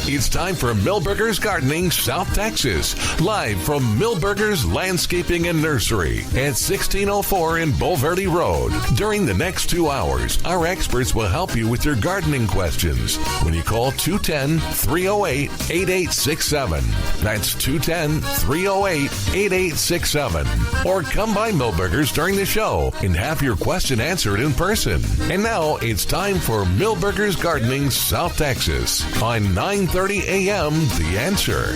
It's time for Milberger's Gardening South Texas, live from Milberger's Landscaping and Nursery at 1604 in Bulverde Road. During the next 2 hours, our experts will help you with your gardening questions when you call 210-308-8867. That's 210-308-8867. Or come by Milberger's during the show and have your question answered in person. And now it's time for Milberger's Gardening South Texas on 9:30 a.m. The Answer.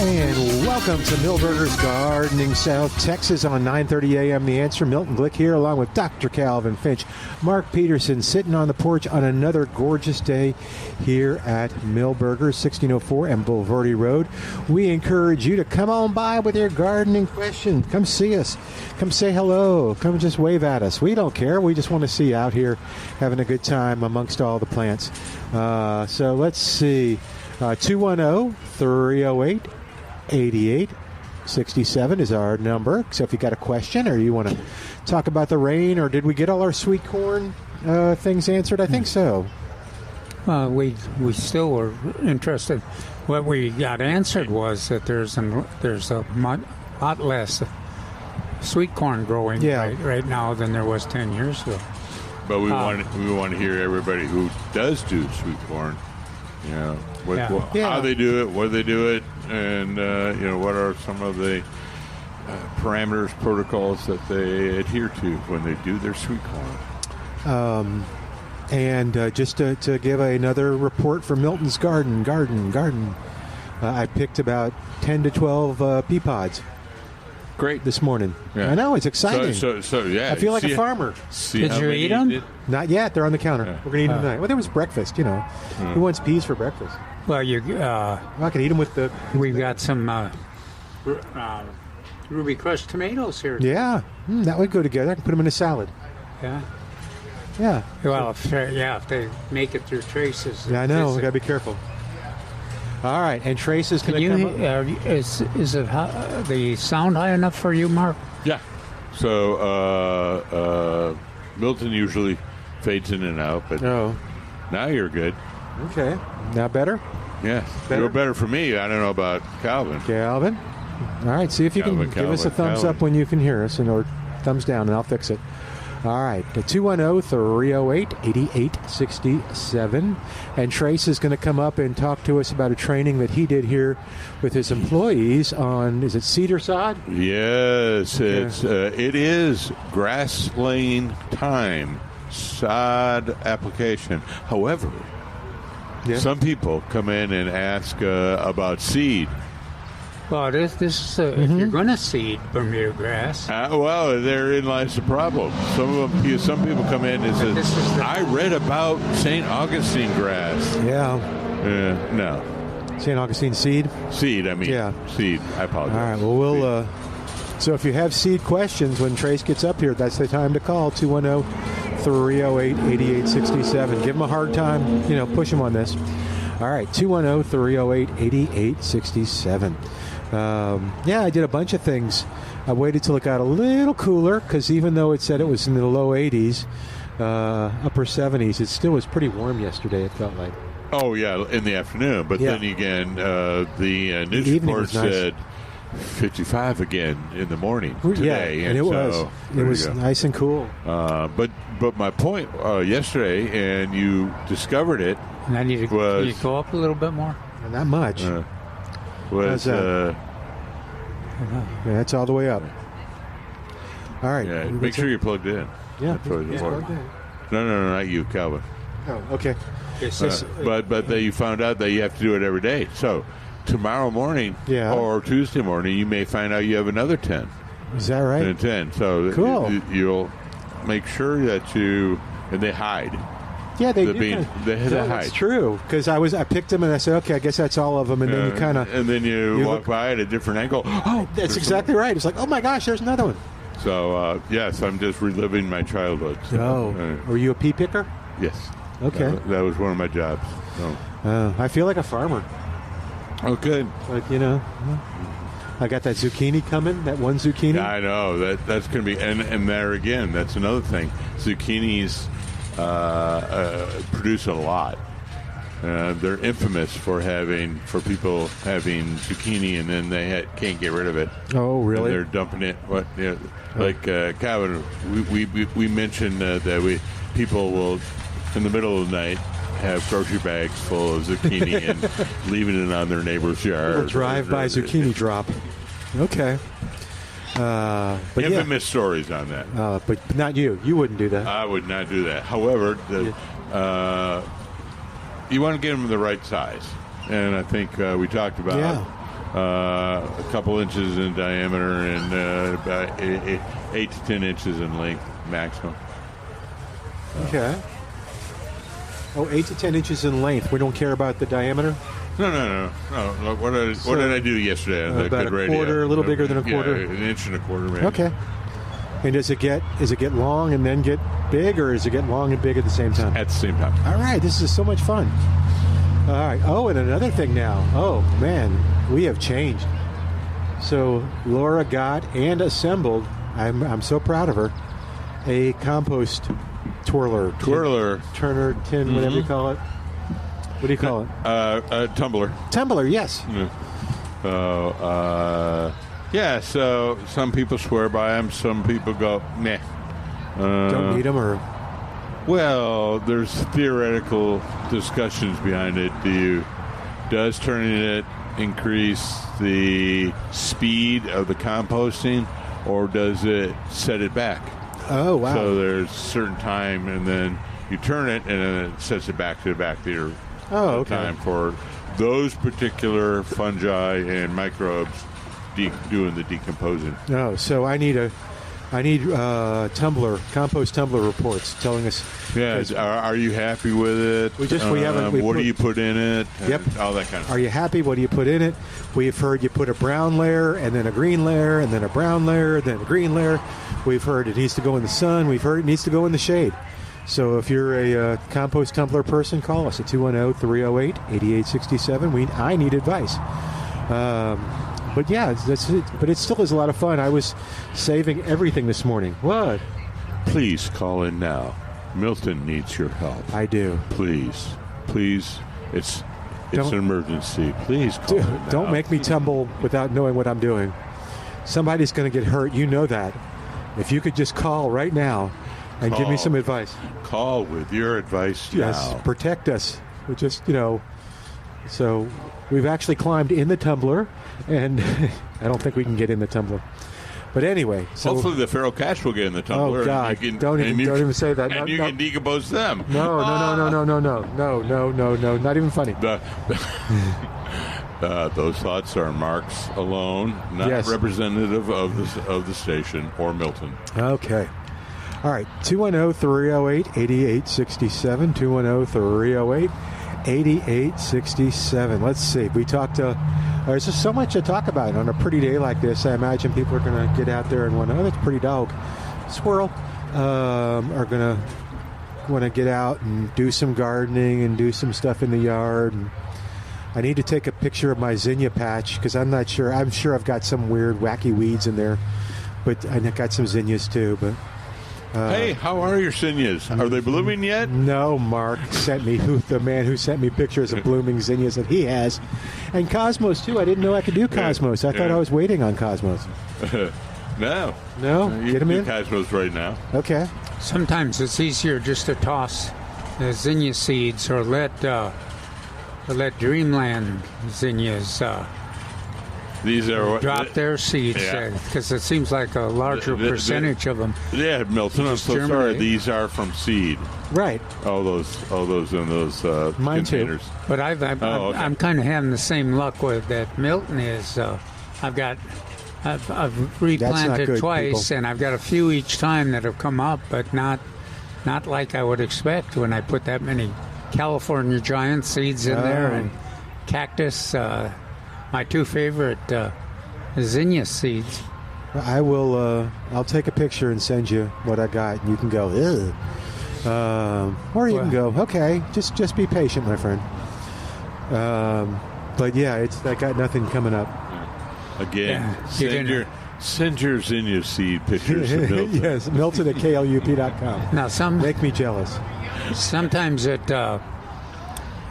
And welcome to Milberger's Gardening South Texas on 9:30 a.m. The Answer. Milton Glueck here along with Dr. Calvin Finch. Mark Peterson sitting on the porch on another gorgeous day here at Milberger's, 1604 and Bulverde Road. We encourage you to come on by with your gardening question. Come see us. Come say hello. Come just wave at us. We don't care. We just want to see you out here having a good time amongst all the plants. So let's see. 210-308-8867 is our number. So if you got a question or you want to talk about the rain, or did we get all our sweet corn things answered? I think so. We still were interested. What we got answered was that there's a lot less sweet corn growing right now than there was 10 years ago. But we want to hear everybody who does do sweet corn. You know, how they do it, where they do it, and what are some of the parameters, protocols that they adhere to when they do their sweet corn. And just to give another report for Milton's garden. I picked about 10 to 12 pea pods. Great. This morning. Yeah. I know, it's exciting. So yeah. I feel like a farmer. Did you eat them? Not yet. They're on the counter. Yeah. We're going to eat them tonight. Well, there was breakfast, Who wants peas for breakfast? Well, I can eat them with the... We've got some ruby crushed tomatoes here. Yeah. That would go together. I can put them in a salad. Yeah. Yeah. Well, if they make it through traces. Yeah, I know. We got to be careful. All right, and Trace is going to come up. Is it the sound high enough for you, Mark? Yeah. So Milton usually fades in and out, but now you're good. Okay. Now better? Yeah. You're better for me. I don't know about Calvin. All right, see if you can give us a thumbs up when you can hear us, or thumbs down, and I'll fix it. All right, 210-308-8867. And Trace is going to come up and talk to us about a training that he did here with his employees on, is it cedar sod? Yes, it is grass laying time, sod application. However, some people come in and ask about seed. Well, this is if you're going to seed Bermuda grass. Therein lies the problem. Some people come in and say, "I read about St. Augustine grass." Yeah. No. St. Augustine seed. Seed. I mean, seed. I apologize. All right. Well, we'll. So if you have seed questions when Trace gets up here, that's the time to call 210-308-8867. Give him a hard time. Push him on this. All right. 210-308-8867. I did a bunch of things. I waited till it got a little cooler because even though it said it was in the low 80s, upper 70s, it still was pretty warm yesterday, it felt like. Oh, yeah, in the afternoon. But then again, the news report said 55 again in the morning today. And it was nice and cool. But my point yesterday, and you discovered it, and I need to go up a little bit more. Not much. Was that's all the way up. All right. Yeah, make sure you're plugged in. Yeah, plugged in. No, not you, Calvin. Oh, okay. But you found out that you have to do it every day. So tomorrow morning or Tuesday morning, you may find out you have another 10. Is that right? And 10. So cool. You'll make sure that and they hide. Yeah, they do. They hide. That's true. Because I picked them and I said, okay, I guess that's all of them. And then you kind of... And then you walk by at a different angle. Oh, that's exactly right. It's like, oh my gosh, there's another one. So, yes, I'm just reliving my childhood. So, were you a pea picker? Yes. Okay. That was one of my jobs. So. I feel like a farmer. Oh, good. Like, I got that zucchini coming, that one zucchini. Yeah, I know. That's going to be... And there again, that's another thing. Zucchinis... produce a lot. they're infamous for people having zucchini and then they can't get rid of it. Oh, really? And they're dumping it. Like Calvin, we mentioned that people will, in the middle of the night, have grocery bags full of zucchini and leaving it on their neighbor's yard. A drive-by zucchini drop. Okay. But infamous stories on that. But not you. You wouldn't do that. I would not do that. However, you want to get them the right size. And I think we talked about a couple inches in diameter and about 8 to 10 inches in length maximum. Okay. 8 to 10 inches in length. We don't care about the diameter? No. What did I do yesterday on the about good a radio? quarter, a little bigger than a quarter? Yeah, an inch and a quarter, maybe. Okay. And does it get long and then get big, or does it get long and big at the same time? At the same time. All right. This is so much fun. All right. Oh, and another thing now. Oh, man. We have changed. So Laura got and assembled, I'm so proud of her, a compost twirler. Turner, tin, whatever you call it. What do you call it? A tumbler. Tumbler, yes. Yeah, so some people swear by them. Some people go, nah. Don't need them, or? Well, there's theoretical discussions behind it. Does turning it increase the speed of the composting, or does it set it back? Oh, wow. So there's a certain time, and then you turn it, and then it sets it back to the back theater. Time for those particular fungi and microbes doing the decomposing. No, so I need compost tumbler reports telling us. Yeah, are you happy with it? What do you put in it? Yep, all that kind of stuff. Are you happy? What do you put in it? We've heard you put a brown layer and then a green layer and then a brown layer, then a green layer. We've heard it needs to go in the sun. We've heard it needs to go in the shade. So if you're a compost tumbler person, call us at 210-308-8867. I need advice. But yeah, that's it. But it still is a lot of fun. I was saving everything this morning. What? Please call in now. Milton needs your help. I do. Please. It's an emergency. Please call in now. Don't make me tumble without knowing what I'm doing. Somebody's going to get hurt. You know that. If you could just call right now and give me some advice. Call with your advice now. Yes, protect us. We just, so we've actually climbed in the tumbler, and I don't think we can get in the tumbler. But anyway, so hopefully the feral cats will get in the tumbler. Oh God! Don't even say that. And you can decompose them. No, not even funny. Those thoughts are Mark's alone, not representative of the station or Milton. Okay. All right, 210-308-8867, 210-308-8867. Let's see. We talked there's just so much to talk about on a pretty day like this. I imagine people are going to get out there and want that's a pretty dog. Squirrel are going to want to get out and do some gardening and do some stuff in the yard. And I need to take a picture of my zinnia patch because I'm not sure. I'm sure I've got some weird, wacky weeds in there, but I got some zinnias too. But hey, how are your zinnias? Are they blooming yet? No, Mark sent me the man who sent me pictures of blooming zinnias that he has, and Cosmos too. I didn't know I could do Cosmos. I thought I was waiting on Cosmos. No, you get him in Cosmos right now. Okay. Sometimes it's easier just to toss the zinnia seeds or let Dreamland zinnias. These are drop their seeds because it seems like a larger percentage of them. Yeah, Milton, I'm so sorry. These are from seed. Right. All those in those Mine containers. Too. But I'm kind of having the same luck with that Milton is. I've replanted twice, people. And I've got a few each time that have come up, but not like I would expect when I put that many California giant seeds in there and cactus. My two favorite zinnia seeds. I will. I'll take a picture and send you what I got, and you can go, ugh. Or you can go, okay. Just be patient, my friend. But yeah, I got nothing coming up. Again, send your zinnia seed pictures to Milton. Yes, Milton at KLUP.com. Now, make me jealous. Sometimes it.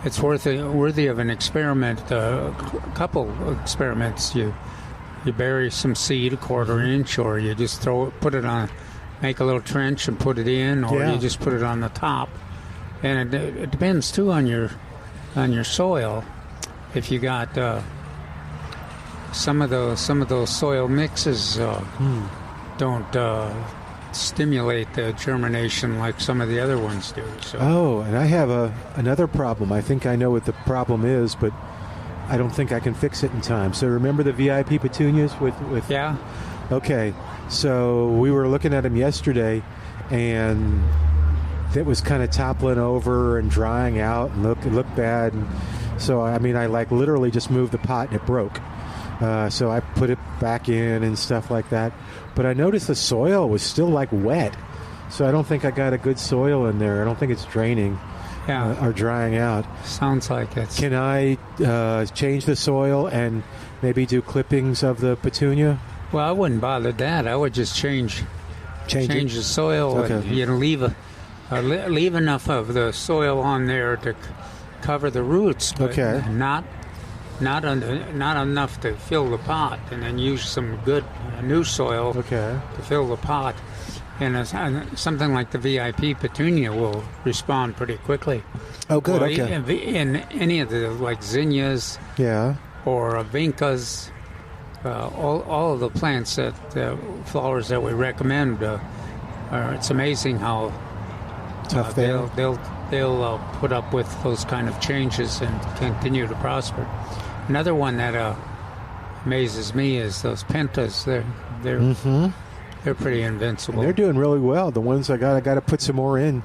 it's worthy of an experiment. A couple experiments. You bury some seed, a quarter inch, or you just put it on, make a little trench and put it in, or you just put it on the top. And it depends too on your soil. If you got some of those soil mixes don't stimulate the germination like some of the other ones do. So. Oh, and I have another problem. I think I know what the problem is, but I don't think I can fix it in time. So remember the VIP petunias with Yeah. Okay, so we were looking at them yesterday, and it was kind of toppling over and drying out, and it looked bad. And so I literally just moved the pot and it broke. So I put it back in and stuff like that. But I noticed the soil was still wet. So I don't think I got a good soil in there. I don't think it's draining or drying out. Sounds like it. Can I change the soil and maybe do clippings of the petunia? Well, I wouldn't bother that. I would just change the soil. Okay. And, leave enough of the soil on there to cover the roots. But not enough to fill the pot, and then use some good new soil to fill the pot. And something like the VIP petunia will respond pretty quickly. Oh, good. Well, in any of the zinnias, or vincas, all of the plants flowers that we recommend, it's amazing how tough they'll put up with those kind of changes and continue to prosper. Another one that amazes me is those pentas. They're pretty invincible. And they're doing really well. The ones I got to put some more in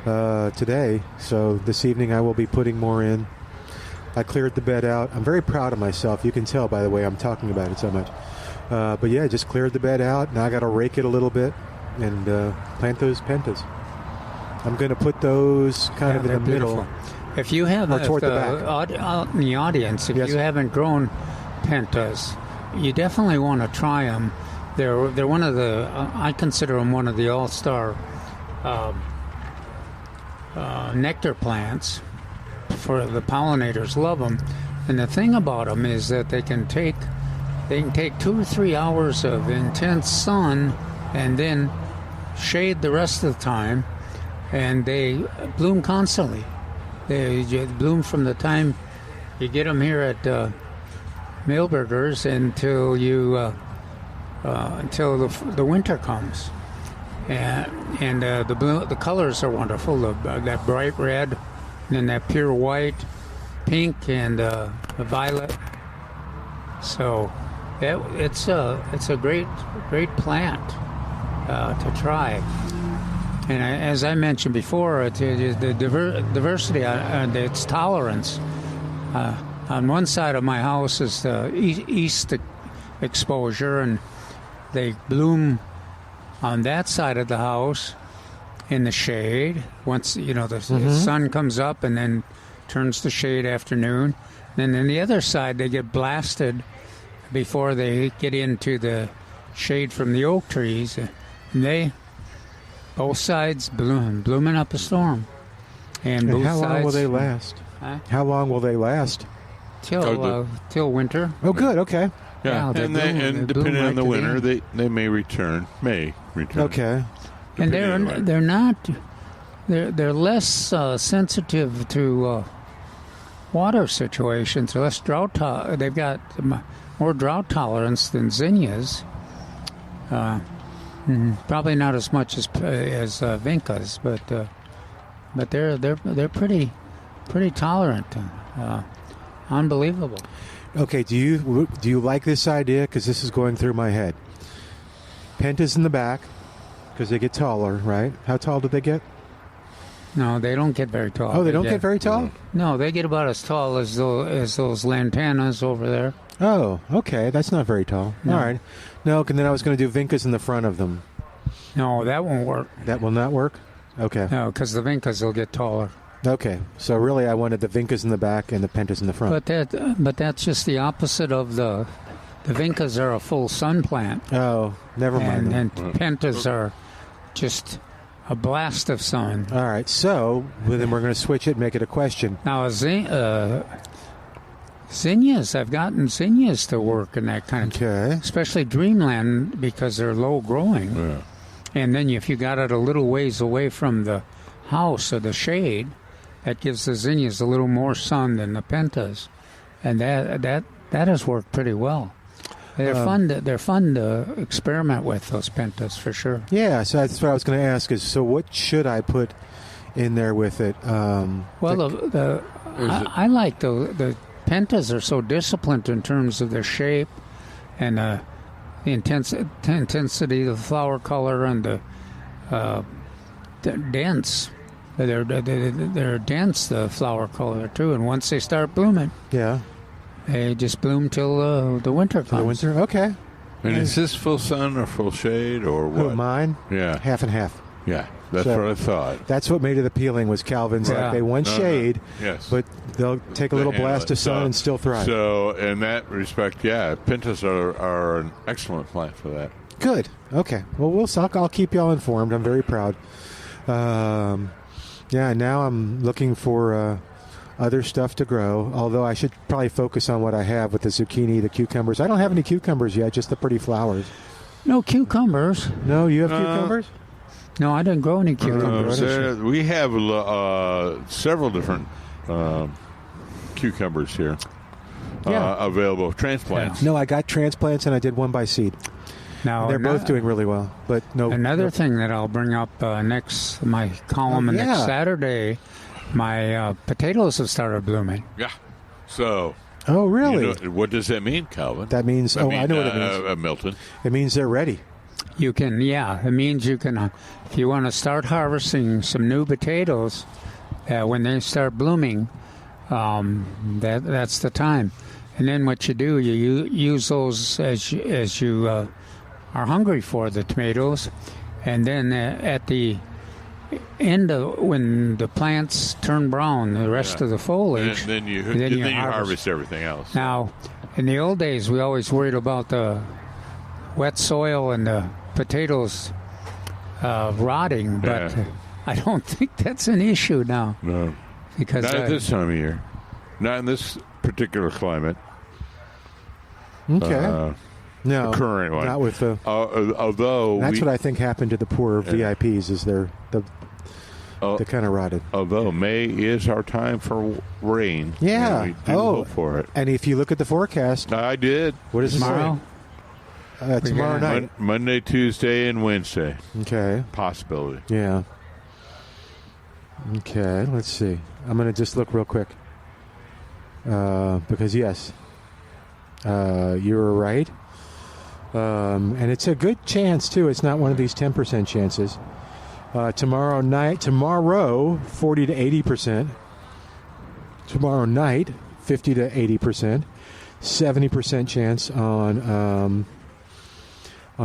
today. So this evening I will be putting more in. I cleared the bed out. I'm very proud of myself. You can tell by the way I'm talking about it so much. But yeah, just cleared the bed out. Now I got to rake it a little bit and plant those pentas. I'm going to put those kind of in the middle. If you have toward the back. Out in the audience, if you haven't grown pentas, you definitely want to try them. They're one of the I consider them one of the all-star nectar plants. For the pollinators love them, and the thing about them is that they can take 2 or 3 hours of intense sun, and then shade the rest of the time, and they bloom constantly. They bloom from the time you get them here at Milberger's until the winter comes, and the colors are wonderful. That bright red, and then that pure white, pink, and the violet. So it's a great plant to try. And as I mentioned before, the diversity, its tolerance. On one side of my house is the east exposure, and they bloom on that side of the house in the shade. Once the sun comes up and then turns to shade afternoon. Then on the other side, they get blasted before they get into the shade from the oak trees, and both sides blooming up a storm. And both how long sides, will they last? How long will they last? Till winter. Oh, good. Okay. Yeah, and depending on the winter, they may return. Okay. And they're less sensitive to water situations. They're less drought. They've got more drought tolerance than zinnias. Probably not as much as vincas, but they're pretty tolerant. Unbelievable. Okay, do you like this idea? Because this is going through my head. Pentas in the back, because they get taller, right? How tall do they get? No, they don't get very tall. Oh, they don't get very tall? No, they get about as tall as those lantanas over there. Oh, okay. That's not very tall. No. All right. No, and then I was going to do vincas in the front of them. No, that won't work. That will not work? Okay. No, because the vincas will get taller. Okay. So really I wanted the vincas in the back and the pentas in the front. But that's just the opposite of the vincas are a full sun plant. Oh, never mind. And pentas are just a blast of sun. All right, so then we're going to switch it and make it a question. Now, zinnias, I've gotten zinnias to work in that kind of, especially dreamland, because they're low growing. Yeah. And then if you got it a little ways away from the house or the shade, that gives the zinnias a little more sun than the pentas, and that has worked pretty well. They're fun to experiment with, those pentas, for sure. Yeah, so that's what I was going to ask. So what should I put in there with it? I like the pentas are so disciplined in terms of their shape and the intensity of the flower color and the dense. They're dense, the flower color too, and once they start blooming, they just bloom till the winter comes. The winter, okay. And is this full sun or full shade or what? Who, mine? Yeah, half and half. Yeah, that's what I thought. That's what made it appealing was Calvin's. Like they want shade, yes, but they'll take a little blast of sun and still thrive. So in that respect, pentas are an excellent plant for that. Good. Okay. Well, I'll keep y'all informed. I'm very proud. Now I'm looking for other stuff to grow, although I should probably focus on what I have with the zucchini, the cucumbers. I don't have any cucumbers yet, just the pretty flowers. No cucumbers. No, you have cucumbers? No, I didn't grow any cucumbers. We have several different cucumbers here available, transplants. No, I got transplants and I did one by seed. Now, they're both doing really well, but no. Another thing that I'll bring up my column next Saturday, my potatoes have started blooming. Yeah. So. Oh, really? What does that mean, Calvin? That means. I know what it means. Milton. It means they're ready. You can, it means you can, if you want to start harvesting some new potatoes, when they start blooming, that's the time. And then what you do, you use those as you are hungry for the tomatoes, and then at the end of when the plants turn brown, the rest of the foliage, and then you harvest everything else. Now, in the old days, we always worried about the wet soil and the potatoes rotting, but I don't think that's an issue now. No, because not at this time of year, not in this particular climate. Okay. No, the current one. Not with the. Although that's what I think happened to the poor VIPs. Is they kind of rotted. Although May is our time for rain. Yeah. We do hope for it. And if you look at the forecast, I did. What is it tomorrow? Tomorrow night, Monday, Tuesday, and Wednesday. Okay. Possibility. Yeah. Okay. Let's see. I'm going to just look real quick. Because yes, you were right. And it's a good chance, too. It's not one of these 10% chances. Tomorrow, 40 to 80%. Tomorrow night, 50 to 80%. 70% chance on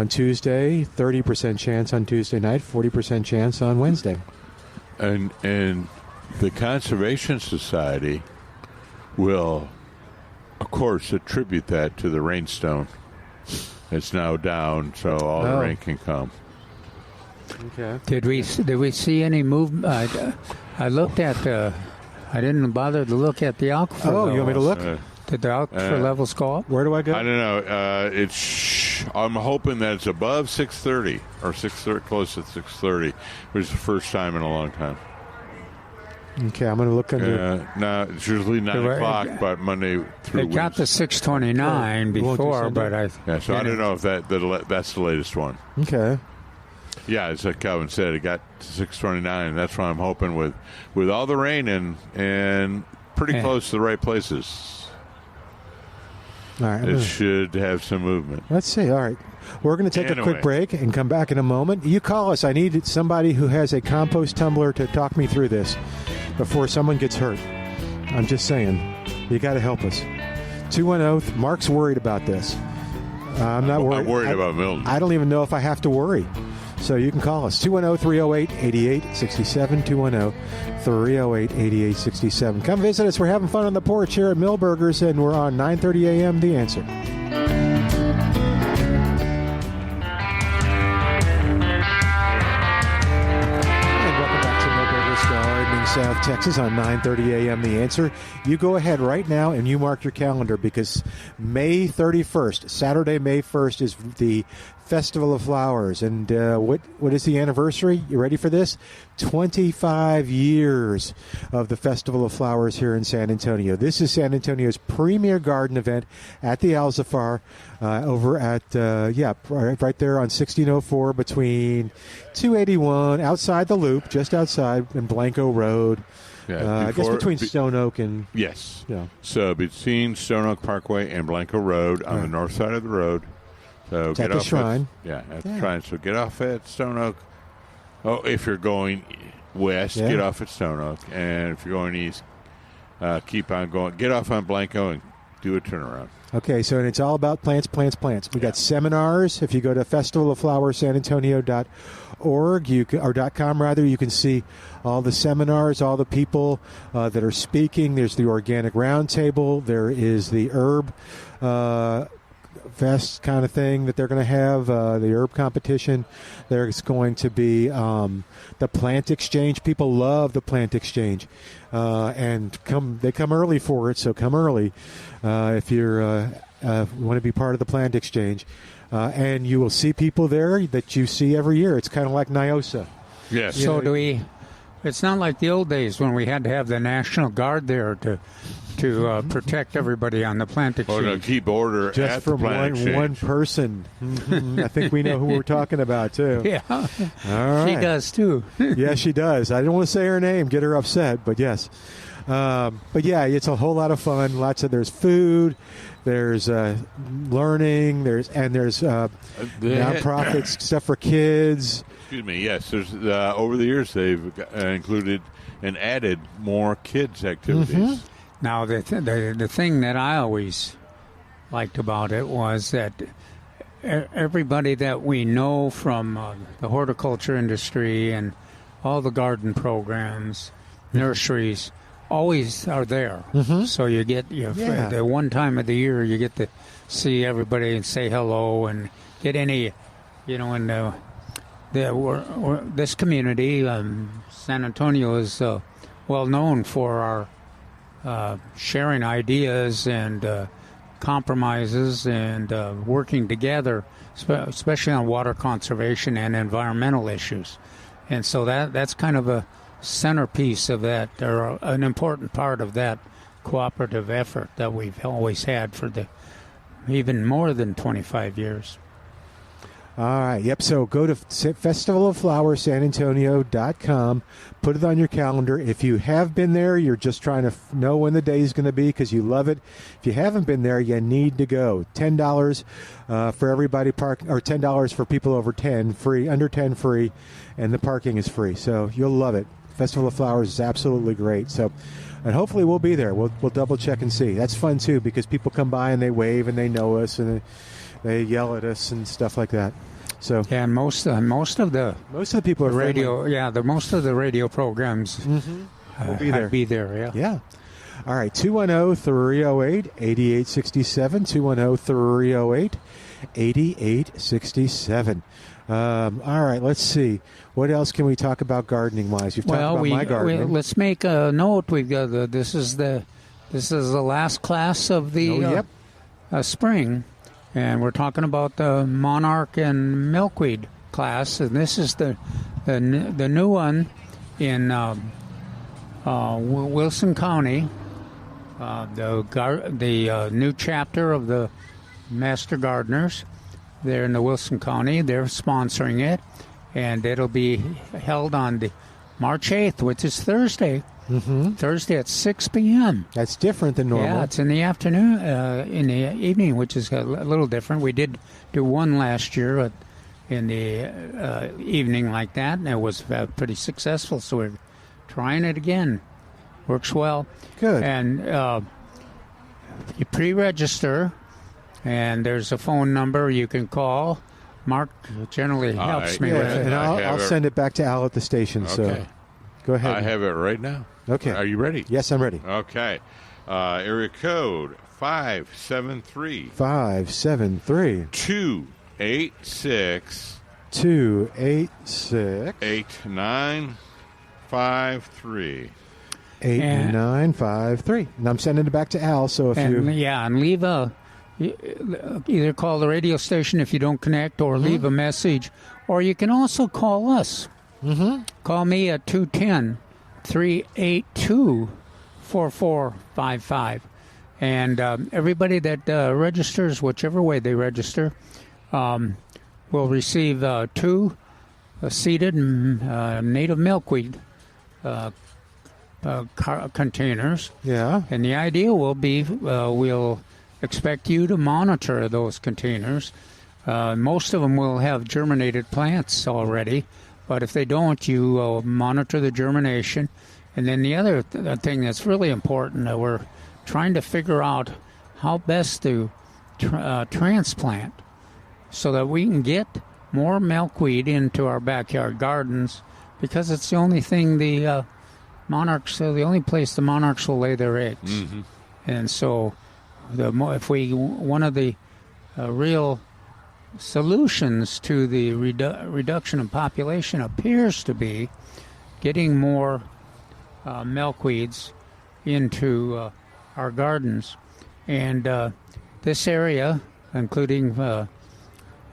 Tuesday. 30% chance on Tuesday night. 40% chance on Wednesday. And the Conservation Society will, of course, attribute that to the rainstone. It's now down, so all the rain can come. Okay. Did we see any movement? I looked at I didn't bother to look at the aquifer. Oh, levels. You want me to look? Did the aquifer levels go up? Where do I go? I don't know. I'm hoping that it's above 630 or 630, close to 630, which is the first time in a long time. Okay, I'm going to look under. No, it's usually 9 o'clock, but Monday through It got to 629 before, but I don't know if that's the latest one. Okay. Yeah, as Calvin said, it got to 629. That's why I'm hoping with all the rain and pretty close to the right places. All right, it should have some movement. Let's see. All right. We're going to take a quick break and come back in a moment. You call us. I need somebody who has a compost tumbler to talk me through this before someone gets hurt. I'm just saying. You got to help us. 210. Mark's worried about this. I'm not worried. I'm worried about Milton. I don't even know if I have to worry. So you can call us. 210-308-8867. 210-308-8867. Come visit us. We're having fun on the porch here at Millburgers, and we're on 9:30 a.m. The Answer. South Texas on 9:30 a.m. The Answer. You go ahead right now and you mark your calendar because May 31st, Saturday, May 1st, is the Festival of Flowers. And what is the anniversary? You ready for this? 25 years of the Festival of Flowers here in San Antonio. This is San Antonio's premier garden event at the Alzafar over at, right there on 1604 between 281, outside the loop, just outside, and Blanco Road. Yeah, I guess between Stone Oak and... Yes. Yeah. So between Stone Oak Parkway and Blanco Road on the north side of the road. So it's at the Shrine. At the Shrine. So get off at Stone Oak. Oh, if you're going west, get off at Stone Oak. And if you're going east, keep on going. Get off on Blanco and do a turnaround. Okay, so and it's all about plants. We got seminars. If you go to festivaloflowersanantonio.org, .com rather, you can see all the seminars, all the people that are speaking. There's the organic roundtable. There is the herb fest kind of thing that they're going to have, the herb competition. There's going to be the plant exchange. People love the plant exchange, and they come early for it. So come early if you want to be part of the plant exchange, and you will see people there that you see every year. It's kind of like NIOSA. Yes. So do we? It's not like the old days when we had to have the National Guard there to protect everybody on the plant exchange. Or to keep order just at from the plant exchange. one person. Mm-hmm. I think we know who we're talking about, too. Yeah. All right. She does, too. Yeah, she does. I don't want to say her name, get her upset, but yes. But yeah, it's a whole lot of fun. There's food, there's learning, there's nonprofits, stuff for kids. Excuse me. Yes, there's over the years they've included and added more kids activities. Mm-hmm. Now the thing that I always liked about it was that everybody that we know from the horticulture industry and all the garden programs, nurseries, always are there. Mm-hmm. So you get the one time of the year you get to see everybody and say hello and get any, in this community, San Antonio is well known for our sharing ideas and compromises and working together, especially on water conservation and environmental issues. And so that's kind of a centerpiece of that, or an important part of that cooperative effort that we've always had for even more than 25 years. All right. Yep. So go to festivaloflowersanantonio.com. Put it on your calendar. If you have been there, you're just trying to know when the day is going to be because you love it. If you haven't been there, you need to go. $10 for everybody or $10 for people over 10 free, under 10 free, and the parking is free. So you'll love it. Festival of Flowers is absolutely great. So, and hopefully we'll be there. We'll double check and see. That's fun too because people come by and they wave and they know us and they yell at us and stuff like that. So yeah, and most of the people are radio. friendly. Yeah, most of the radio programs will be there. Yeah. Yeah. All right, 210-308-8867. 210-308-8867. All right, let's see. What else can we talk about gardening wise? You've talked about my gardening. Let's make a note. We've got this is the last class of the spring. And we're talking about the monarch and milkweed class, and this is the new one in Wilson County. The new chapter of the Master Gardeners. They're in the Wilson County. They're sponsoring it, and it'll be held on the March 8th, which is Thursday. Mm-hmm. Thursday at 6 p.m. That's different than normal. Yeah, it's in the afternoon, in the evening, which is a little different. We did do one last year in the evening like that, and it was pretty successful, so we're trying it again. Works well. Good. And you pre-register, and there's a phone number you can call. Mark generally helps me with it. And I'll send it back to Al at the station. Okay. So go ahead. I have it right now. Okay. Are you ready? Yes, I'm ready. Okay. Area code 573. 573. 286. 286. 89. 8953. 8953. And I'm sending it back to Al. So if and leave either call the radio station if you don't connect, or leave a message, or you can also call us. Call me at 210-382-4455. And everybody that registers, whichever way they register, will receive 2 seeded native milkweed containers. Yeah. And the idea will be we'll expect you to monitor those containers. Most of them will have germinated plants already, but if they don't, you monitor the germination. And then the other thing that's really important, that we're trying to figure out how best to transplant so that we can get more milkweed into our backyard gardens, because it's the only thing the only place the monarchs will lay their eggs. And so one of the real solutions to the reduction in population appears to be getting more milkweeds into our gardens. And this area, including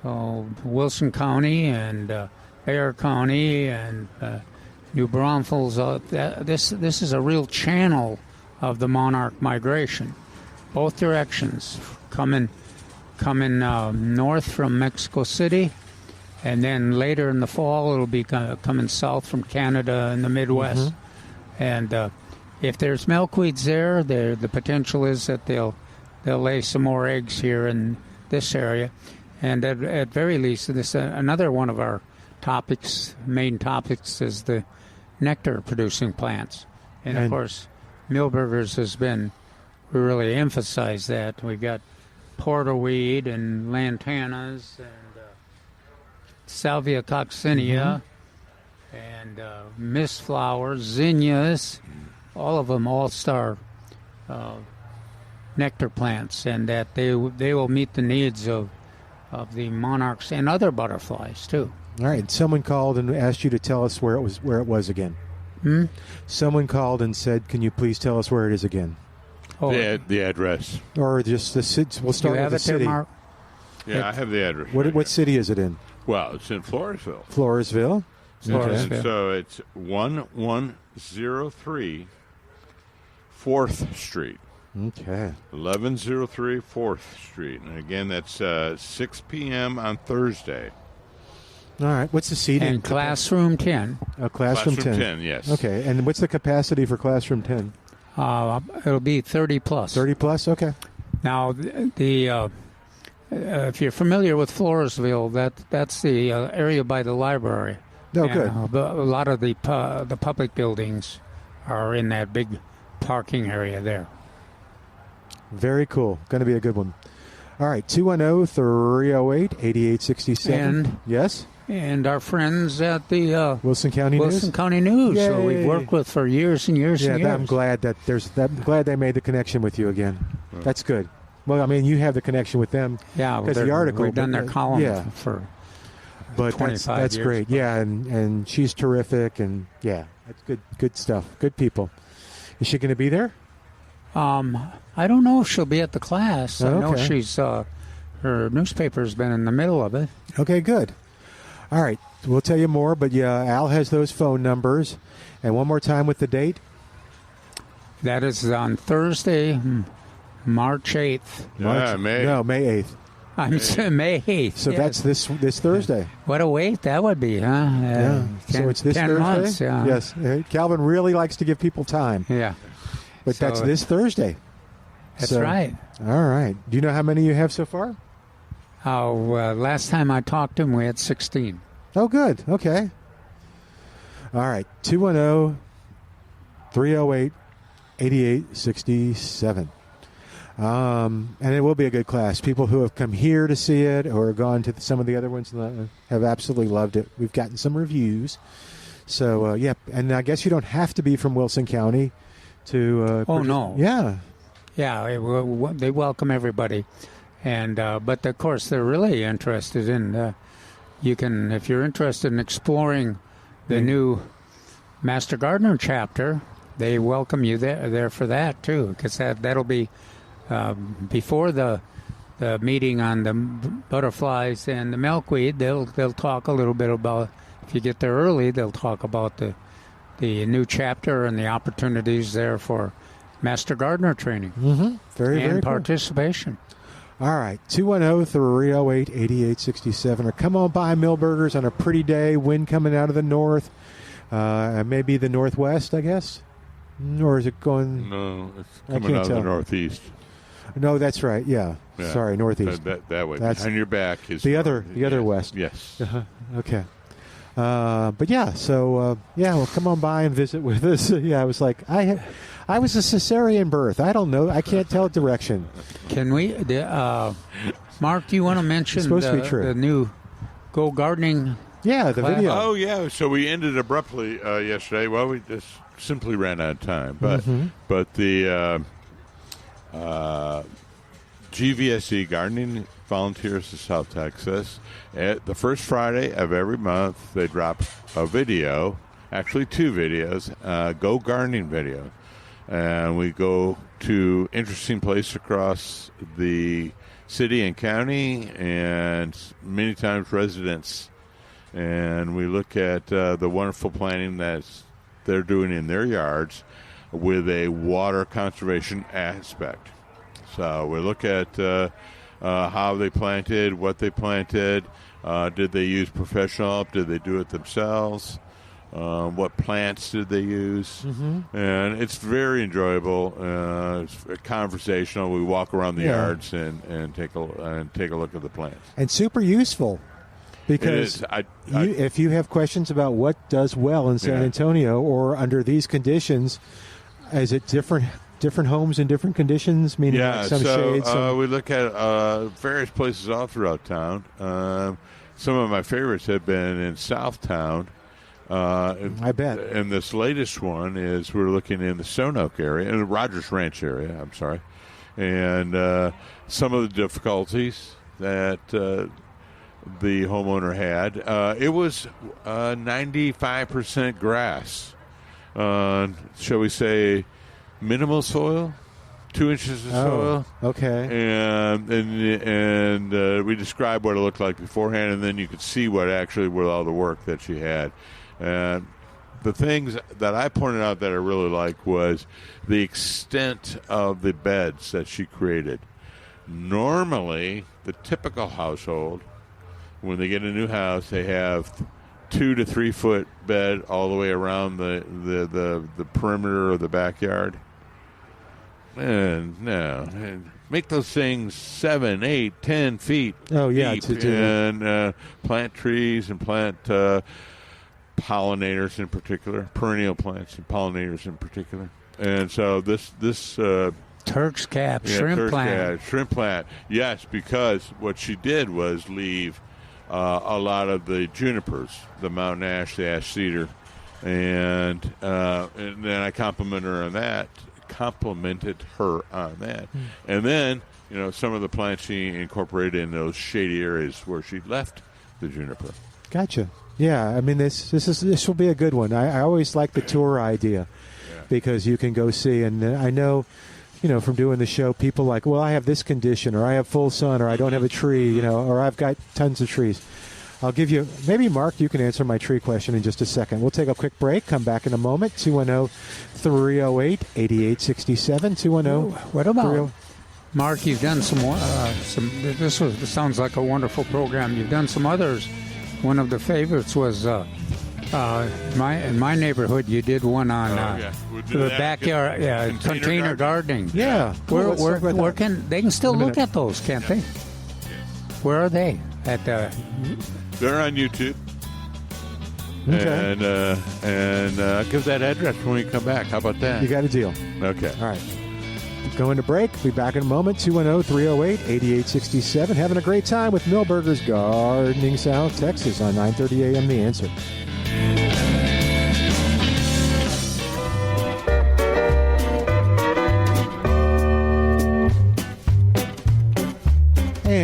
Wilson County and Bexar County and New Braunfels, this is a real channel of the monarch migration, both directions, coming north from Mexico City, and then later in the fall it'll be coming south from Canada and the Midwest. And if there's milkweeds there, the potential is that they'll lay some more eggs here in this area. And at very least, this another one of our main topics is the nectar-producing plants. And of course, Milberger's we really emphasize that. We've got porterweed and lantanas and salvia coccinea and mist flowers, zinnias, all of them all-star nectar plants, and that they will meet the needs of the monarchs and other butterflies too. All right. Someone called and asked you to tell us where it was again. Someone called and said, "Can you please tell us where it is again?" Oh, the address, or just the city. We'll start with the city. There, Mark? Yeah, I have the address. What city is it in? Well, it's in Floresville. Floresville. Okay. So it's 1103 4th Street. Okay. 1103 4th Street. And again, that's 6 p.m. on Thursday. All right. What's the seating? And Classroom 10. Classroom 10, yes. Okay. And what's the capacity for Classroom 10? It'll be 30 plus. 30 plus? Okay. Now, if you're familiar with Floresville, that's the area by the library. Oh, good. A lot of the public buildings are in that big parking area there. Very cool. Going to be a good one. All right, 210-308-8867. And yes? And our friends at the Wilson County News. Yay. So we've worked with for years and years and years. I'm glad I'm glad they made the connection with you again. Right. That's good. Well, I mean, you have the connection with them. Yeah, because the article. We've done their column for but 25 that's years. Great. Yeah, and she's terrific, and that's good stuff. Good people. Is she going to be there? I don't know if she'll be at the class. I know she's her newspaper's been in the middle of it. Okay, good. All right, we'll tell you more, but Al has those phone numbers. And one more time with the date. That is on Thursday, March 8th. May 8th. I'm saying May 8th. So that's this Thursday. What a wait that would be, huh? So it's this 10 Thursday? months, yeah. Yes. Calvin really likes to give people time. Yeah. But that's this Thursday. That's right. All right. Do you know how many you have so far? Last time I talked to him, we had 16. Oh, good. Okay. All right. 210-308-8867. And it will be a good class. People who have come here to see it or gone to some of the other ones have absolutely loved it. We've gotten some reviews. So, and I guess you don't have to be from Wilson County to... no. Yeah. Yeah, they welcome everybody. And but, of course, they're really interested in... if you're interested in exploring the new Master Gardener chapter, they welcome you there for that too, because that'll be before the meeting on the butterflies and the milkweed. They'll talk a little bit about, if you get there early, they'll talk about the new chapter and the opportunities there for Master Gardener training. Mm-hmm. Very participation. Cool. All right, 210-308-8867, or come on by Millburgers on a pretty day, wind coming out of the north, maybe the northwest, I guess, or is it going? No, it's coming out of the northeast. No, that's right. Yeah. Sorry, northeast. That way. That's behind your back is the other west. Yes. Okay. But yeah, so well, come on by and visit with us. I was like, I was a cesarean birth. I don't know. I can't tell direction. Can we, Mark? Do you want to mention the new Go Gardening? Yeah, the video. Oh yeah. So we ended abruptly yesterday. Well, we just simply ran out of time. But the GVSE Gardening Volunteers of South Texas, at the first Friday of every month, they drop a video, actually 2 videos, Go Gardening video. And we go to interesting places across the city and county, and many times residents. And we look at the wonderful planting that they're doing in their yards with a water conservation aspect. So we look at how they planted, what they planted, did they use professional help, did they do it themselves, what plants did they use, and it's very enjoyable. It's conversational. We walk around the yards and take a look at the plants, and super useful. Because if you have questions about what does well in San Antonio or under these conditions, is it different homes in different conditions? Meaning like some shades? We look at various places all throughout town. Some of my favorites have been in Southtown. I bet. And this latest one is we're looking in the Stone Oak area, in the Rogers Ranch area, I'm sorry. And some of the difficulties that the homeowner had. It was 95% grass. Shall we say minimal soil, 2 inches of soil. Okay. And we described what it looked like beforehand, and then you could see what actually were all the work that she had. And the things that I pointed out that I really liked was the extent of the beds that she created. Normally, the typical household, when they get a new house, they have 2 to 3 foot bed all the way around the perimeter of the backyard. And no, make those things 7, 8, 10 feet deep, and plant trees and plant pollinators in particular, perennial plants and pollinators in particular. And so this Turk's cap, shrimp plant. Yes, because what she did was leave a lot of the junipers, the mountain ash, the ash cedar, and then I complimented her on that. And then some of the plants she incorporated in those shady areas where she left the juniper. Gotcha. Yeah, I mean this will be a good one. I always like the tour idea because you can go see, and I know from doing the show, people like, well, I have this condition, or I have full sun, or I don't have a tree, or I've got tons of trees. I'll give you, maybe Mark, you can answer my tree question in just a second. We'll take a quick break, come back in a moment. 210-308-8867. 210. What about, Mark, you've done some this sounds like a wonderful program. You've done some others. One of the favorites was in my neighborhood. You did one on the backyard, container gardening. Yeah, where can they can still look at those, can't they? Where are they? They're on YouTube. Okay. And give that address when we come back. How about that? You got a deal. Okay. All right. Going to break. Be back in a moment. 210-308-8867. Having a great time with Millburgers Gardening South Texas on 9:30 a.m. The Answer.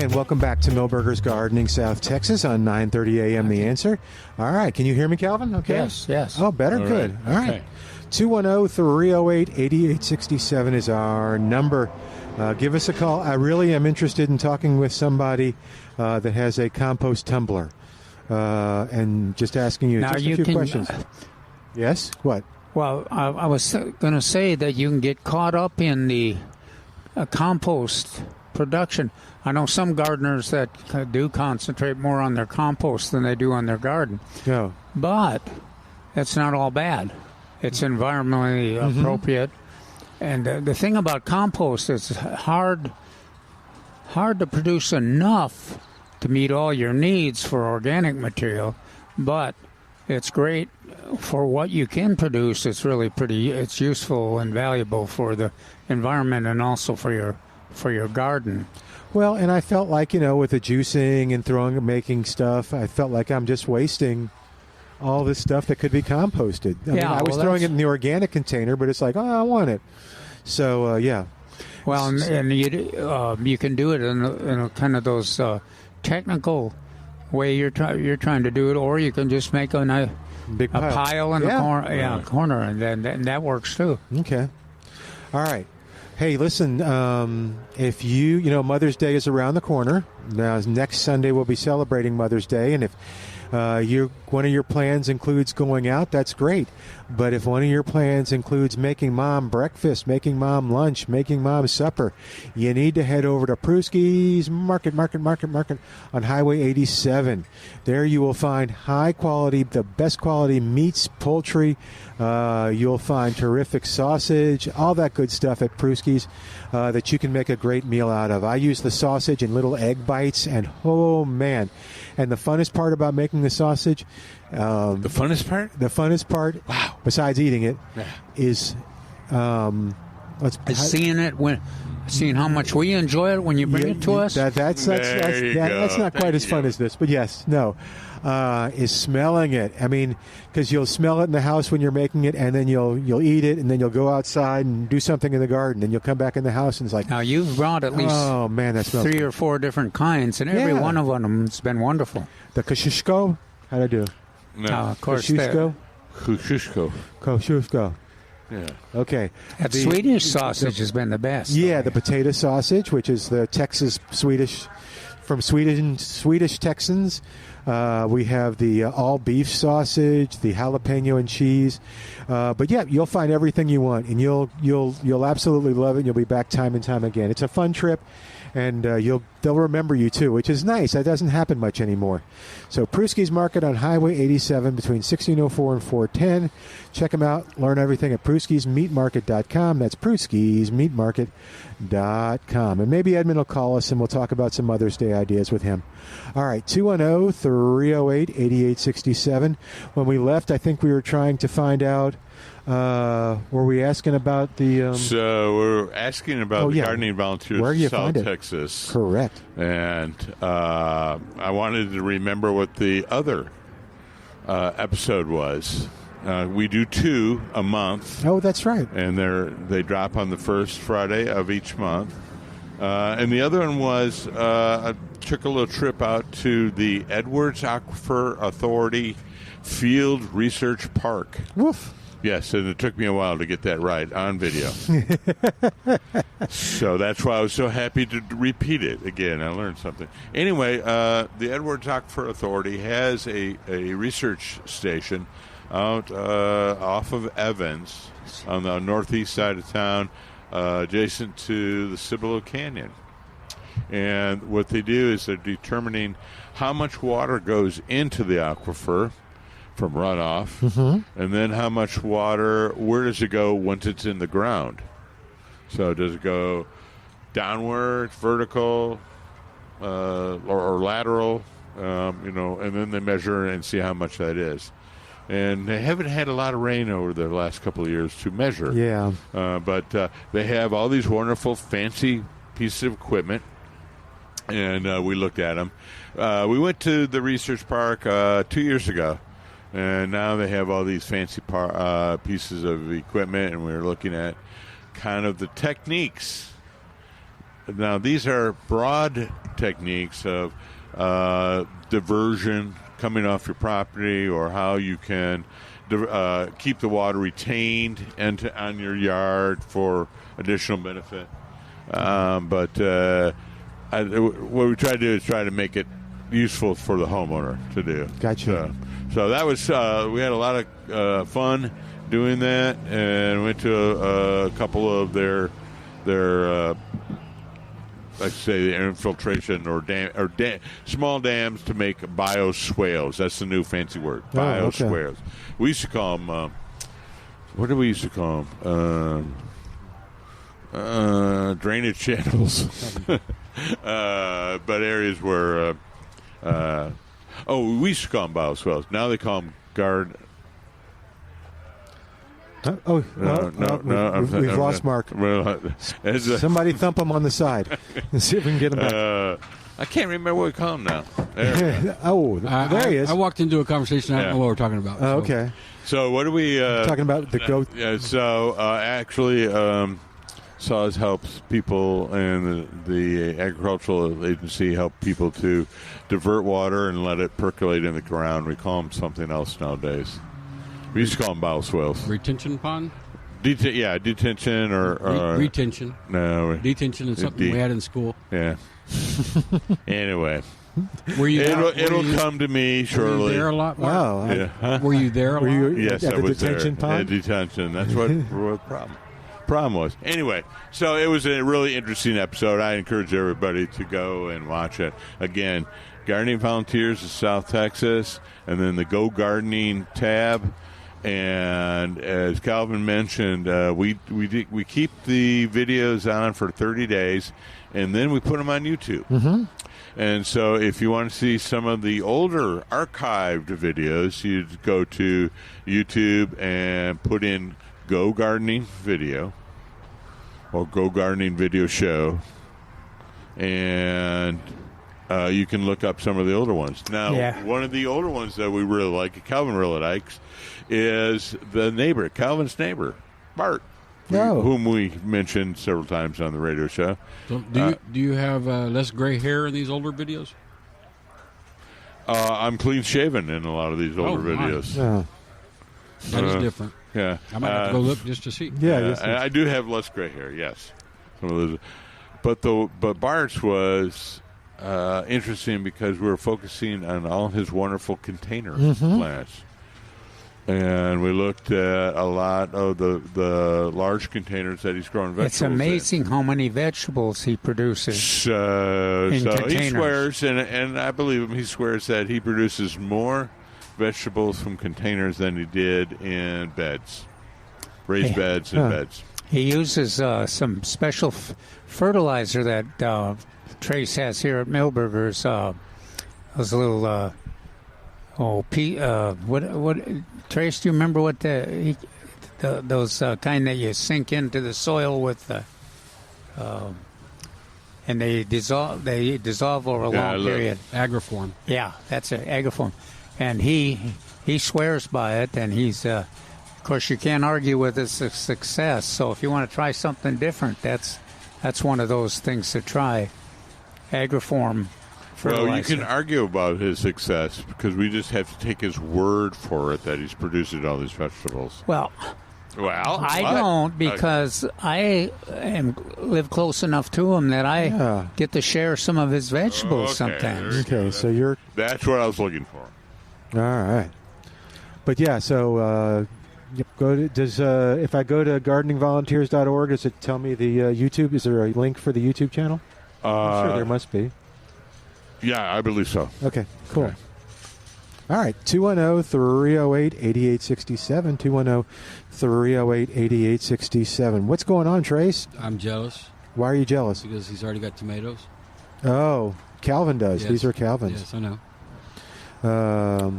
And welcome back to Milberger's Gardening, South Texas on 9:30 a.m. The Answer. All right. Can you hear me, Calvin? Okay. Yes. Oh, better. All good. right. All right. Okay. 210-308-8867 is our number. Give us a call. I really am interested in talking with somebody that has a compost tumbler and just asking you now just you a few can, questions. Yes? What? Well, I was going to say that you can get caught up in the compost production. I know some gardeners that do concentrate more on their compost than they do on their garden. Yeah. But it's not all bad. It's environmentally appropriate. And the thing about compost is it's hard to produce enough to meet all your needs for organic material, but it's great for what you can produce. It's really it's useful and valuable for the environment and also for your garden. Well, and I felt like, with the juicing and making stuff, I felt like I'm just wasting all this stuff that could be composted. I was throwing it in the organic container, but it's like, I want it. So, yeah. Well, and you can do it in a kind of those technical way you're trying to do it, or you can just make a pile in the corner, and then that works too. Okay. All right. Hey, listen, if Mother's Day is around the corner. Now, next Sunday we'll be celebrating Mother's Day, and if one of your plans includes going out, that's great. But if one of your plans includes making mom breakfast, making mom lunch, making mom supper, you need to head over to Pruski's Market on Highway 87. There you will find high quality, the best quality meats, poultry. You'll find terrific sausage, all that good stuff at Pruski's that you can make a great meal out of. I use the sausage in little egg bites, and oh man. And the funnest part about making the sausage, the funnest part, wow, besides eating it, is seeing how much we enjoy it when you bring it to us. That's not quite as fun as this, but yes, no, is smelling it. I mean, because you'll smell it in the house when you're making it, and then you'll eat it, and then you'll go outside and do something in the garden, and you'll come back in the house, and it's like, now you've brought at least that smells 3 or 4 different kinds, and every one of them has been wonderful. The Kosciuszko, how'd I do? No. Of course, Kosciuszko. Yeah. Okay. That Swedish sausage has been the best. Yeah, the potato sausage, which is the Texas Swedish, from Swedish Texans. We have the all beef sausage, the jalapeno and cheese. But yeah, you'll find everything you want, and you'll absolutely love it. And you'll be back time and time again. It's a fun trip, and they'll remember you too, which is nice. That doesn't happen much anymore. So Pruski's Market on Highway 87 between 1604 and 410. Check them out. Learn everything at Pruski'sMeatMarket.com. That's Pruski'sMeatMarket.com. And maybe Edmund will call us and we'll talk about some Mother's Day ideas with him. All right, 210-308-8867. When we left, I think we were trying to find out, were we asking about the... So we're asking about the gardening volunteers in South Texas. Correct. And I wanted to remember what the other episode was. We do 2 a month. Oh, that's right. And they drop on the first Friday of each month. And the other one was I took a little trip out to the Edwards Aquifer Authority Field Research Park. Woof. Yes, and it took me a while to get that right on video. So that's why I was so happy to repeat it again. I learned something. Anyway, the Edwards Aquifer Authority has a research station out off of Evans on the northeast side of town, adjacent to the Cibolo Canyon. And what they do is they're determining how much water goes into the aquifer from runoff, and then how much water, where does it go once it's in the ground? So does it go downward, vertical, or lateral, and then they measure and see how much that is. And they haven't had a lot of rain over the last couple of years to measure. Yeah. But they have all these wonderful, fancy pieces of equipment, and we looked at them. We went to the research park 2 years ago, and now they have all these fancy pieces of equipment, and we were looking at kind of the techniques now these are broad techniques of diversion coming off your property, or how you can keep the water retained on your yard for additional benefit. But what we try to do is try to make it useful for the homeowner to do. Gotcha. So that was we had a lot of fun doing that, and went to a couple of their like say the infiltration or small dams to make bioswales. That's the new fancy word, bioswales. Okay. We used to call them. What did we used to call them? Drainage channels. But areas where we used to call them bioswales. Now they call them we've lost Mark. Somebody thump him on the side and see if we can get him back. I can't remember what we call him now. There he is. I walked into a conversation. I don't know what we're talking about. So. Okay. So what are we talking about? The goat. Actually, SAWS helps people, and the agricultural agency help people to divert water and let it percolate in the ground. We call them something else nowadays. We used to call them bioswales. Retention pond? Detention or... retention. No. Detention is something we had in school. Yeah. Anyway. It'll come to me shortly. Were you there a lot, Mark? Wow. Yeah. Huh? Were you there a lot? Yes, at I the was detention there. pond? Detention. That's what the problem was. Anyway, so it was a really interesting episode. I encourage everybody to go and watch it. Again, Gardening Volunteers of South Texas, and then the Go Gardening tab. And as Calvin mentioned, we keep the videos on for 30 days, and then we put them on YouTube. Mm-hmm. And so if you want to see some of the older archived videos, you go to YouTube and put in Go Gardening Video or Go Gardening Video Show, and you can look up some of the older ones. Now, one of the older ones that we really like, Calvin really likes, is Calvin's neighbor, Bart, whom we mentioned several times on the radio show. So do you have less gray hair in these older videos? I'm clean shaven in a lot of these older videos. Yeah. That is different. Yeah, I might have to go look just to see. I do have less gray hair. Yes, some of those, but Bart's was interesting because we were focusing on all his wonderful container plants. And we looked at a lot of the large containers that he's growing vegetables. It's amazing how many vegetables he produces. So he swears, and I believe him, he swears that he produces more vegetables from containers than he did in beds, raised beds and beds. He uses some special fertilizer that Trace has here at Milberger's. Those little... what Trace? Do you remember what those kind that you sink into the soil with, and they dissolve over a long period. Agriform. Yeah, that's it, Agriform, and he swears by it, and he's of course you can't argue with its success. So if you want to try something different, that's one of those things to try. Agriform. Well, you can argue about his success because we just have to take his word for it that he's producing all these vegetables. Well, I don't, because I live close enough to him that I get to share some of his vegetables sometimes. Okay, so that's what I was looking for. All right, but yeah, so if I go to gardeningvolunteers.org, does it tell me the YouTube? Is there a link for the YouTube channel? I'm sure there must be. Yeah, I believe so. Okay, cool. Okay. All right, 210-308-8867, 210-308-8867. What's going on, Trace? I'm jealous. Why are you jealous? Because he's already got tomatoes. Oh, Calvin does. Yes. These are Calvin's. Yes, I know.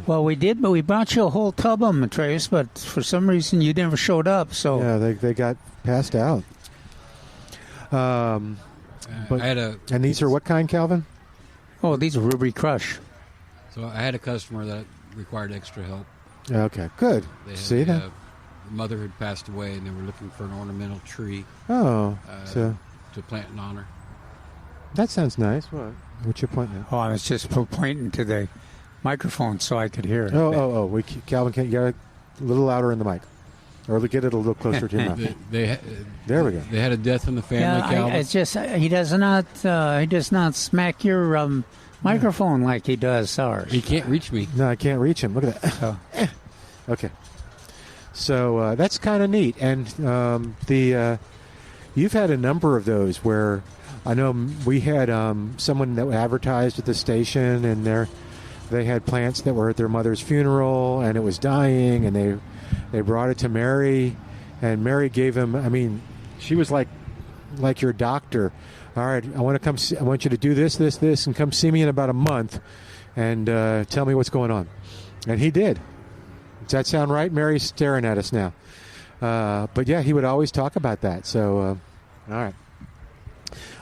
Well, we did, but we brought you a whole tub of them, Trace, but for some reason you never showed up. So yeah, they got passed out. And these are what kind, Calvin? Oh, these are Ruby Crush. So I had a customer that required extra help. Okay, good. See that? Mother had passed away, and they were looking for an ornamental tree. To plant in honor. That sounds nice. What's your point now? Oh, I was just pointing to the microphone so I could hear it. Oh. Calvin, can't get it a little louder in the mic. Or get it a little closer to your mouth. There we go. They had a death in the family, Calvin. It's just he does not smack your microphone like he does ours. He can't reach me. No, I can't reach him. Look at that. Oh. Okay. So that's kind of neat. And you've had a number of those where I know we had someone that advertised at the station, and they had plants that were at their mother's funeral, and it was dying, and they brought it to Mary, and Mary gave him. I mean, she was like your doctor. All right, I want you to do this, and come see me in about a month, and tell me what's going on. And he did. Does that sound right? Mary's staring at us now. But yeah, he would always talk about that. So, all right.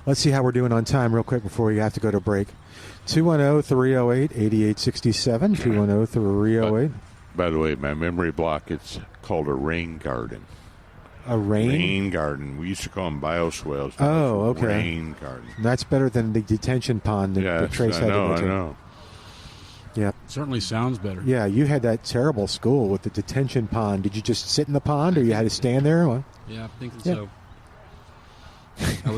Let's see how we're doing on time real quick before we have to go to break. 210-308-8867. 210-308. By the way, my memory block, it's called a rain garden. A rain? Rain garden. We used to call them bioswales. Oh, okay. Rain garden. That's better than the detention pond that Trace had to go to. I know. Yeah. Certainly sounds better. Yeah, you had that terrible school with the detention pond. Did you just sit in the pond, or you had to stand there? What? Yeah, I'm thinking so. I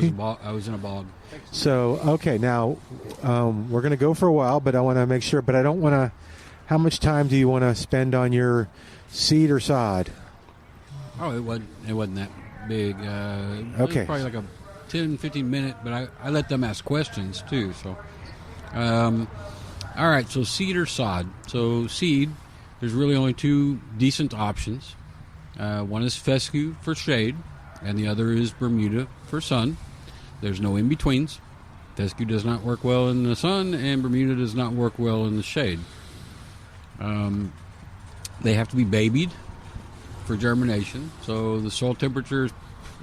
was in a bog. So, okay, now we're going to go for a while, but I want to make sure. But I don't want to. How much time do you want to spend on your seed or sod? Oh, it wasn't that big. It was probably like a 10, 15 minute, but I let them ask questions too. So, all right. So seed or sod. So seed, there's really only two decent options. One is fescue for shade, and the other is Bermuda for sun. There's no in betweens. Fescue does not work well in the sun, and Bermuda does not work well in the shade. They have to be babied for germination. So the soil temperature,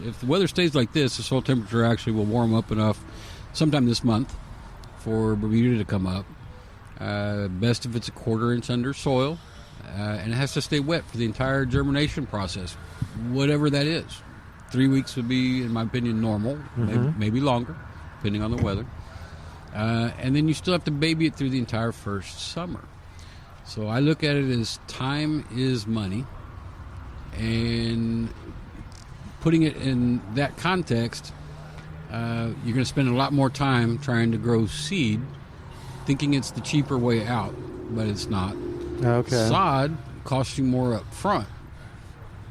if the weather stays like this, the soil temperature actually will warm up enough sometime this month for Bermuda to come up. Best if it's a 1/4 inch under soil, and it has to stay wet for the entire germination process, whatever that is. 3 weeks would be, in my opinion, normal, maybe longer, depending on the weather. And then you still have to baby it through the entire first summer. So I look at it as time is money, and putting it in that context, you're going to spend a lot more time trying to grow seed, thinking it's the cheaper way out, but it's not. Okay. Sod costs you more up front,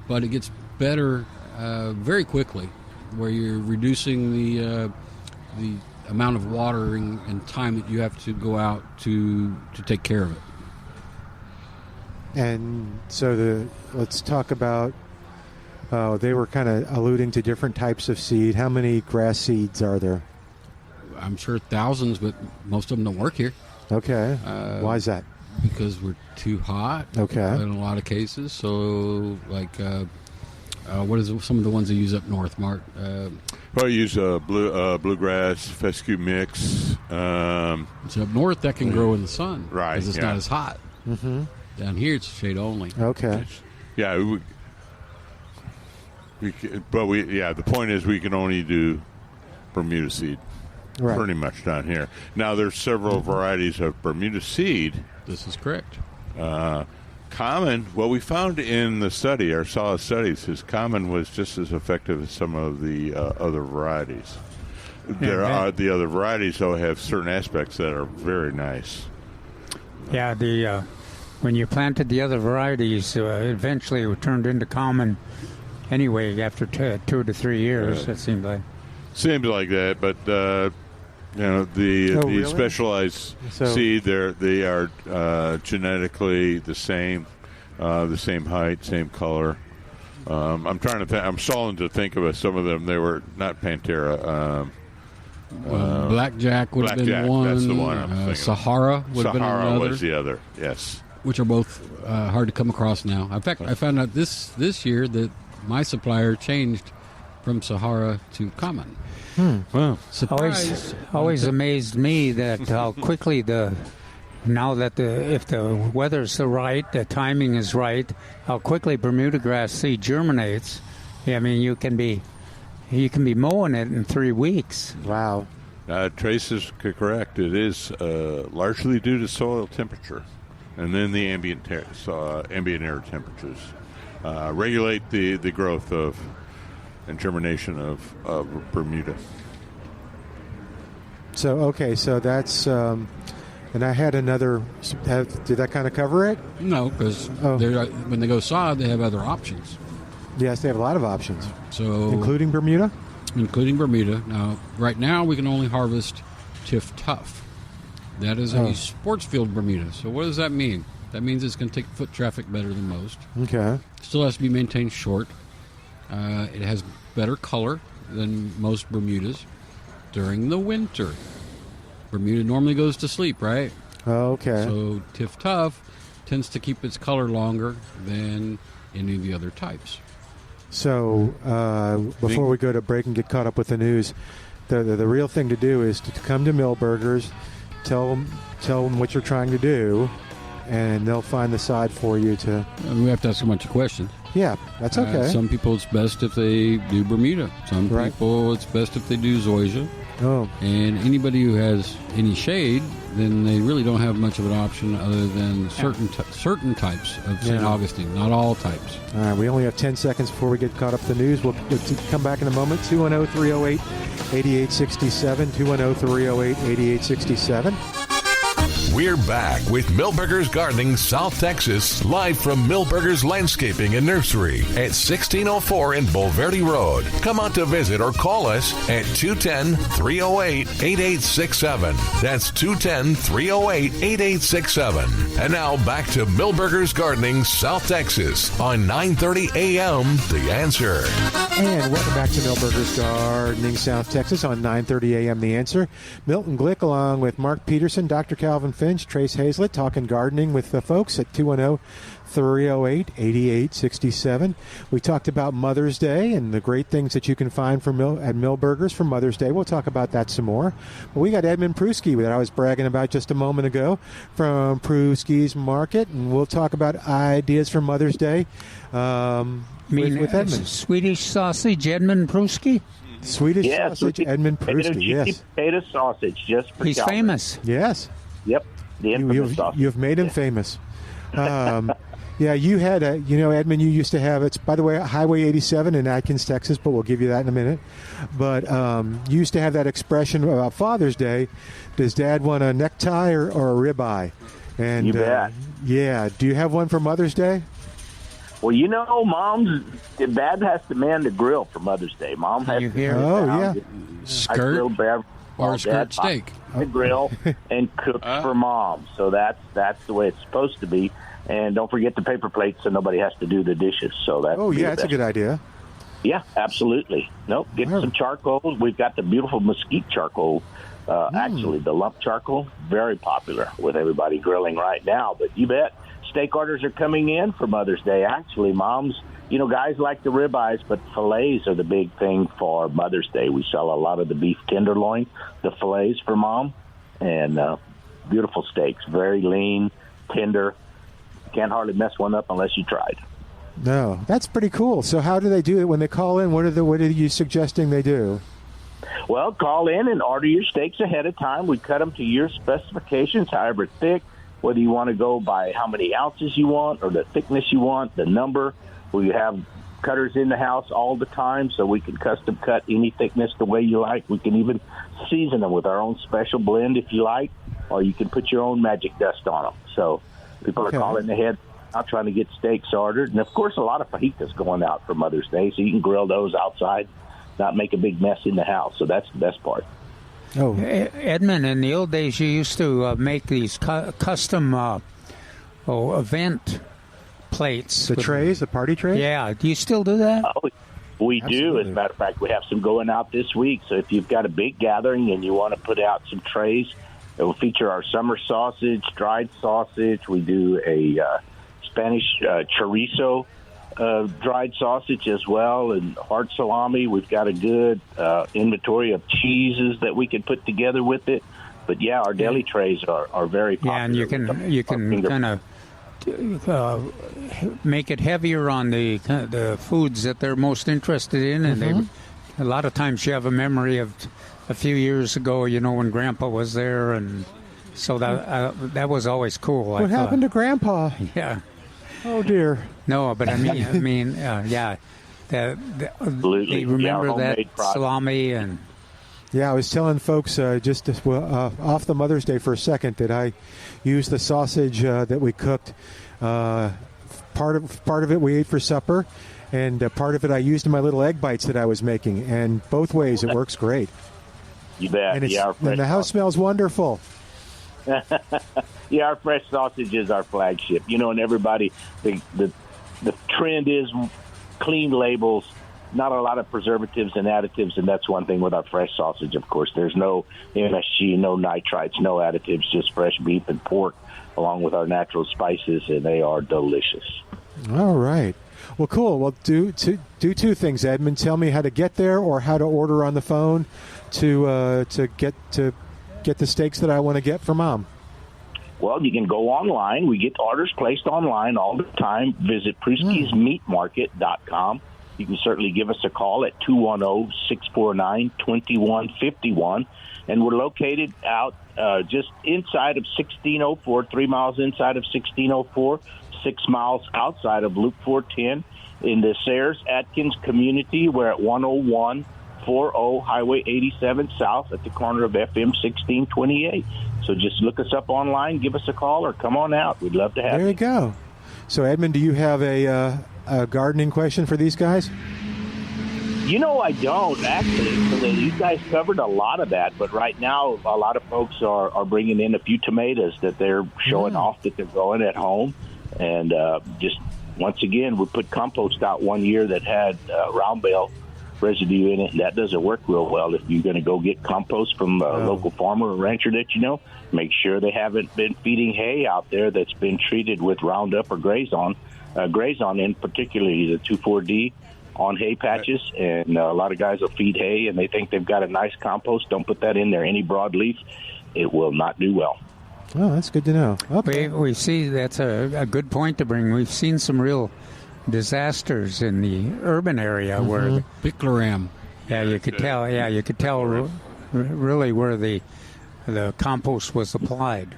but it gets better very quickly, where you're reducing the amount of watering and time that you have to go out to take care of it. And so let's talk about, they were kind of alluding to different types of seed. How many grass seeds are there? I'm sure thousands, but most of them don't work here. Okay. Why is that? Because we're too hot. Okay. In a lot of cases. So, like, what is some of the ones they use up north, Mark? Probably use bluegrass, fescue mix. So up north, that can grow in the sun. Right. Because it's not as hot. Mm-hmm. Down here, it's shade only. Okay. Yeah. The point is we can only do Bermuda seed. Right. Pretty much down here. Now, there's several varieties of Bermuda seed. This is correct. Common, what we found in the study, our solid studies, is common was just as effective as some of the other varieties. The other varieties, though, have certain aspects that are very nice. Yeah, when you planted the other varieties, eventually it turned into common anyway after 2 to 3 years, it seemed like. Seems like that, but really? specialized seed, they are genetically the same height, same color. I'm trying to I'm stalling to think of some of them. They were not Pantera. Blackjack would have been one. That's the one I'm thinking. Sahara would have been another. Sahara was the other. Yes. Which are both hard to come across now. In fact, I found out this year that my supplier changed from Sahara to common. Wow. Always amazed me that how quickly if the weather's right, the timing is right, how quickly Bermuda grass seed germinates. I mean, you can be mowing it in 3 weeks. Wow. Trace is correct. It is largely due to soil temperature, and then the ambient air temperatures regulate the growth of and germination of Bermuda. So that's and I had another. Did that kind of cover it? No, because when they go sod, they have other options. Yes, they have a lot of options. So including Bermuda. Now, right now we can only harvest Tiff Tough. That is a sports field Bermuda. So what does that mean? That means it's going to take foot traffic better than most. Okay. Still has to be maintained short. It has better color than most Bermudas during the winter. Bermuda normally goes to sleep, right? Okay. So Tiff Tough tends to keep its color longer than any of the other types. So before we go to break and get caught up with the news, the real thing to do is to come to Milberger's, tell them what you're trying to do, and they'll find the side for you to. We have to ask a bunch of questions. Yeah, that's okay. Some people it's best if they do Bermuda. Some people it's best if they do Zoysia. Oh. And anybody who has any shade, then they really don't have much of an option other than certain types of St. Augustine, not all types. All right, we only have 10 seconds before we get caught up with the news. We'll come back in a moment. 210-308-8867, 210-308-8867. We're back with Milberger's Gardening South Texas, live from Milberger's Landscaping and Nursery at 1604 in Bulverde Road. Come out to visit or call us at 210-308-8867. That's 210-308-8867. And now back to Milberger's Gardening South Texas on 930 AM The Answer. And welcome back to Milberger's Gardening South Texas on 930 AM The Answer. Milton Glueck along with Mark Peterson, Dr. Calvin Finch, Trace Hazlett, talking gardening with the folks at 210-308-8867. We talked about Mother's Day and the great things that you can find at Milberger's for Mother's Day. We'll talk about that some more. But we got Edmund Pruski that I was bragging about just a moment ago from Pruski's Market, and we'll talk about ideas for Mother's Day with Edmund. Swedish sausage, Edmund Pruski? Swedish sausage, Edmund Pruski, yes. Potato sausage, just for He's Calvin. Famous. Yes. Yep. The infamous sausage. You've made him famous. Yeah, you had Edmund, you used to have, it's, by the way, Highway 87 in Atkins, Texas, but we'll give you that in a minute. But you used to have that expression about Father's Day. Does Dad want a necktie or a ribeye? And, you bet. Do you have one for Mother's Day? Well, Dad has to man the grill for Mother's Day. Mom has to skirt or skirt steak. The grill and cook for Mom. So that's the way it's supposed to be. And don't forget the paper plates, so nobody has to do the dishes. So that's a good idea. Yeah, absolutely. Get some charcoal. We've got the beautiful mesquite charcoal. Actually, the lump charcoal, very popular with everybody grilling right now. But you bet, steak orders are coming in for Mother's Day. Actually, moms, guys like the ribeyes, but fillets are the big thing for Mother's Day. We sell a lot of the beef tenderloin, the fillets for Mom, and beautiful steaks, very lean, tender. Can't hardly mess one up unless you tried. No, that's pretty cool. So how do they do it when they call in? What are you suggesting they do? Well, call in and order your steaks ahead of time. We cut them to your specifications, however thick, whether you want to go by how many ounces you want or the thickness you want, the number. We have cutters in the house all the time, so we can custom cut any thickness the way you like. We can even season them with our own special blend if you like, or you can put your own magic dust on them. So people are calling ahead, out trying to get steaks ordered. And, of course, a lot of fajitas going out for Mother's Day, so you can grill those outside, not make a big mess in the house. So that's the best part. Oh, Edmund, in the old days, you used to make these custom event plates. The trays, the party trays? Yeah. Do you still do that? Oh, we do. As a matter of fact, we have some going out this week. So if you've got a big gathering and you want to put out some trays, it will feature our summer sausage, dried sausage. We do a Spanish chorizo dried sausage as well, and hard salami. We've got a good inventory of cheeses that we can put together with it. But yeah, our deli trays are very popular. Yeah, and you can kind of make it heavier on the foods that they're most interested in, and they a lot of times you have a memory of a few years ago, when Grandpa was there, and so that was always cool. What happened to Grandpa? Yeah. Oh dear. No, but yeah. They remember that salami and. Yeah, I was telling folks off the Mother's Day for a second that I used the sausage that we cooked. Part of it we ate for supper, and part of it I used in my little egg bites that I was making. And both ways it works great. You bet. And, and the house smells wonderful. Yeah, our fresh sausage is our flagship. And everybody, the trend is clean labels, not a lot of preservatives and additives, and that's one thing with our fresh sausage, of course. There's no MSG, no nitrites, no additives, just fresh beef and pork along with our natural spices, and they are delicious. All right. Well, cool. Well, do two things, Edmund. Tell me how to get there or how to order on the phone to get the steaks that I want to get for Mom. Well, you can go online. We get orders placed online all the time. Visit Prewski'sMeatMarket.com. You can certainly give us a call at 210-649-2151. And we're located out just inside of 1604, 3 miles inside of 1604, 6 miles outside of Loop 410 in the Sayers-Atkins community. We're at 10140 Highway 87 South at the corner of FM 1628. So just look us up online, give us a call, or come on out. We'd love to have you. There you go. So, Edmund, do you have a gardening question for these guys? I don't, actually. So you guys covered a lot of that, but right now a lot of folks are bringing in a few tomatoes that they're showing off that they're growing at home. And just, once again, we put compost out one year that had round bale residue in it, and that doesn't work real well. If you're going to go get compost from a local farmer or rancher that make sure they haven't been feeding hay out there that's been treated with Roundup or Graze on, in particularly the 2,4-D on hay patches. And a lot of guys will feed hay and they think they've got a nice compost. Don't put that in there. Any broadleaf, it will not do well. Oh, that's good to know. Okay. We see that's a good point to bring. We've seen some real disasters in the urban area where Picloram. You could tell really where the compost was applied.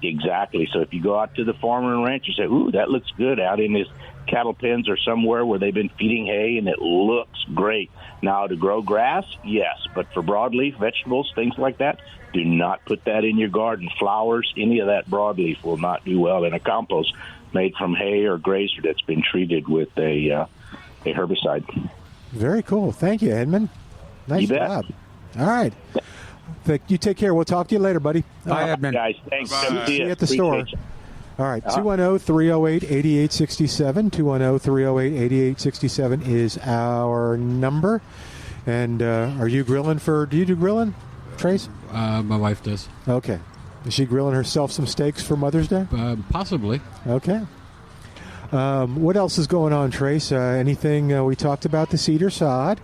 Exactly. So if you go out to the farmer and rancher, say, "Ooh, that looks good," out in his cattle pens or somewhere where they've been feeding hay, and it looks great. Now, to grow grass, yes, but for broadleaf vegetables, things like that, do not put that in your garden. Flowers, any of that broadleaf will not do well in a compost made from hay or grazer that's been treated with a herbicide. Very cool. Thank you, Edmund. Nice job. All right. You take care. We'll talk to you later, buddy. Bye, Edmund. Guys, thanks. See you at the store. All right, 210-308-8867. 210-308-8867 is our number. And are you grilling do you do grilling, Trace? My wife does. Okay. Is she grilling herself some steaks for Mother's Day? Possibly. Okay. What else is going on, Trace? Anything we talked about the cedar sod?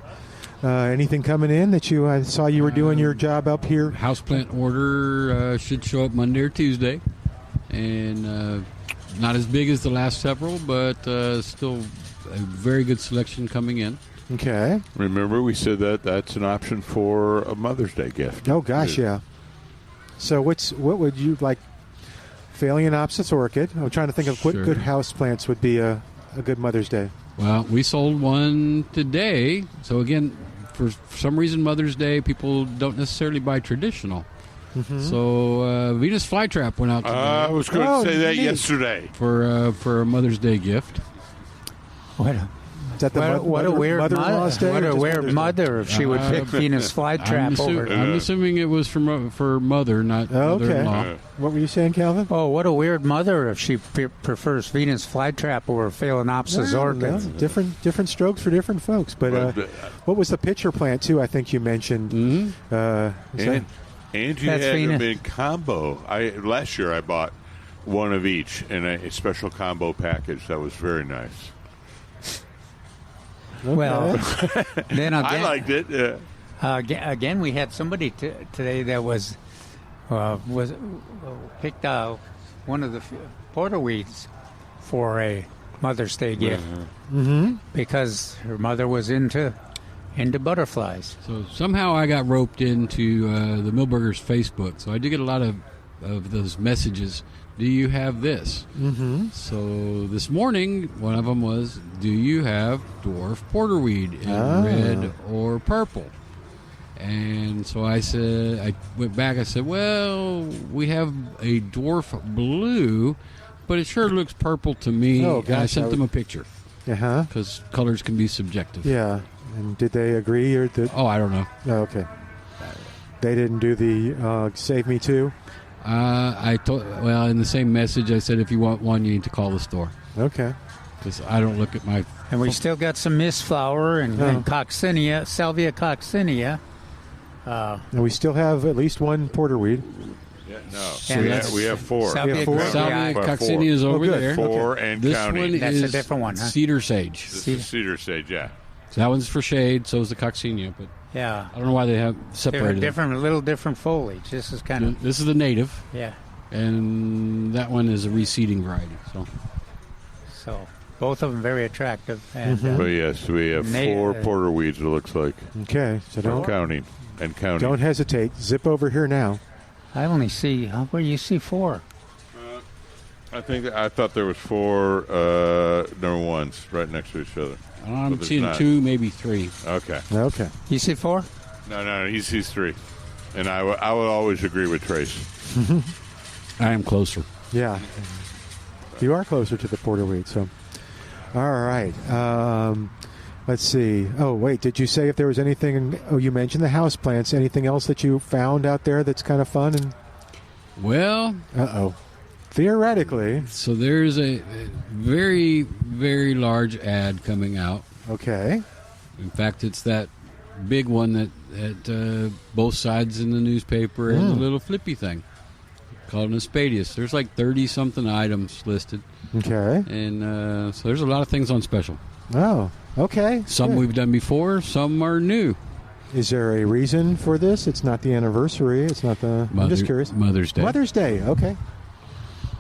Anything coming in that I saw you were doing your job up here? Houseplant order should show up Monday or Tuesday. And not as big as the last several, but still a very good selection coming in. Okay. Remember, we said that's an option for a Mother's Day gift. Oh, gosh, yeah. So what would you like? Phalaenopsis orchid. I'm trying to think of what good house plants would be a good Mother's Day. Well, we sold one today. So, again, for some reason, Mother's Day, people don't necessarily buy traditional. Mm-hmm. So Venus flytrap went out today. I was going to say that yesterday for a Mother's Day gift. Is that what a weird mother-in-law's day? What a weird mother if she would pick Venus flytrap over. I'm assuming it was for mother, not mother-in-law. What were you saying, Calvin? Oh, what a weird mother if she prefers Venus flytrap over Phalaenopsis orchid. Different strokes for different folks. But what was the pitcher plant too? I think you mentioned. Mm-hmm. Angie had them in combo. Last year I bought one of each in a special combo package. That was very nice. Okay. Well, then again, I liked it. Yeah. Again, we had somebody today that was picked one of the porterweeds for a Mother's Day gift because her mother was into into butterflies. So somehow I got roped into the Millburgers Facebook. So I do get a lot of those messages. Do you have this? Mm-hmm. So this morning, one of them was, do you have dwarf porterweed in red or purple? And so I went back, I said, well, we have a dwarf blue, but it sure looks purple to me. Oh, gosh, and I sent them a picture. Uh-huh. Because colors can be subjective. Yeah. And did they agree? Or did... Oh, I don't know. Oh, okay. They didn't do the Save Me Too? Well, in the same message, I said, if you want one, you need to call the store. Okay. Because I don't look at my... And we still got some mistflower and coccinea, Salvia coccinea. And we still have at least one porterweed. Yeah, no. And We have four. Salvia Salvia coccinea is over there. Four and this counting. One That's is a different one, huh? cedar sage. This is cedar sage, yeah. So that one's for shade, so is the coccinea. But Yeah. I don't know why they have They're separated different, a little different foliage. This is kind of... This is the native, Yeah. and that one is a reseeding variety. So both of them very attractive. And But yes, we have four porterweeds, it looks like. Okay. So don't Counting. Don't hesitate. Zip over here now. I only see... Where do you see four? I thought there was four number ones right next to each other. I'm there's seeing not. 2, maybe 3. Okay. You see four? No, he sees 3. And I would always agree with Trace. I am closer. Yeah. You are closer to the porterweed, so. All right. Let's see. Oh, wait. Did you say if there was anything? Oh, you mentioned the house plants. Anything else that you found out there that's kind of fun? And Well... Theoretically. So there's a very, very large ad coming out. Okay. In fact, it's that big one that both sides in the newspaper and the little flippy thing called an Aspadius. There's like 30-something items listed. Okay. And so there's a lot of things on special. Oh, okay. Some Good. we've done before, some are new. Is there a reason for this? It's not the anniversary. It's not the... I'm just curious. Mother's Day. Mother's Day, okay.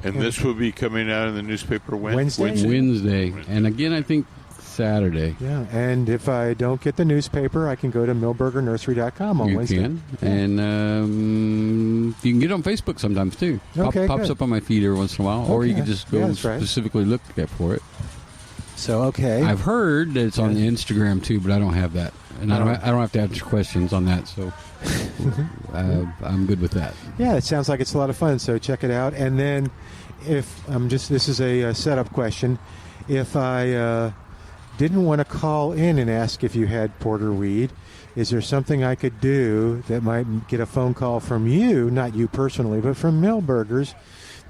And this will be coming out in the newspaper Wednesday. And again, I think Saturday. Yeah, and if I don't get the newspaper, I can go to millburgernursery.com on Wednesday. You can. And you can get it on Facebook sometimes, too. Okay, Pops good. up on my feed every once in a while. Or you Okay. can just go specifically look for it. So, okay. I've heard that it's on the Instagram, too, but I don't have that. And I don't have to answer questions on that, so I'm good with that. Yeah, it sounds like it's a lot of fun, so check it out. And then this is a setup question. If I didn't want to call in and ask if you had porterweed, is there something I could do that might get a phone call from you, not you personally, but from Millburgers,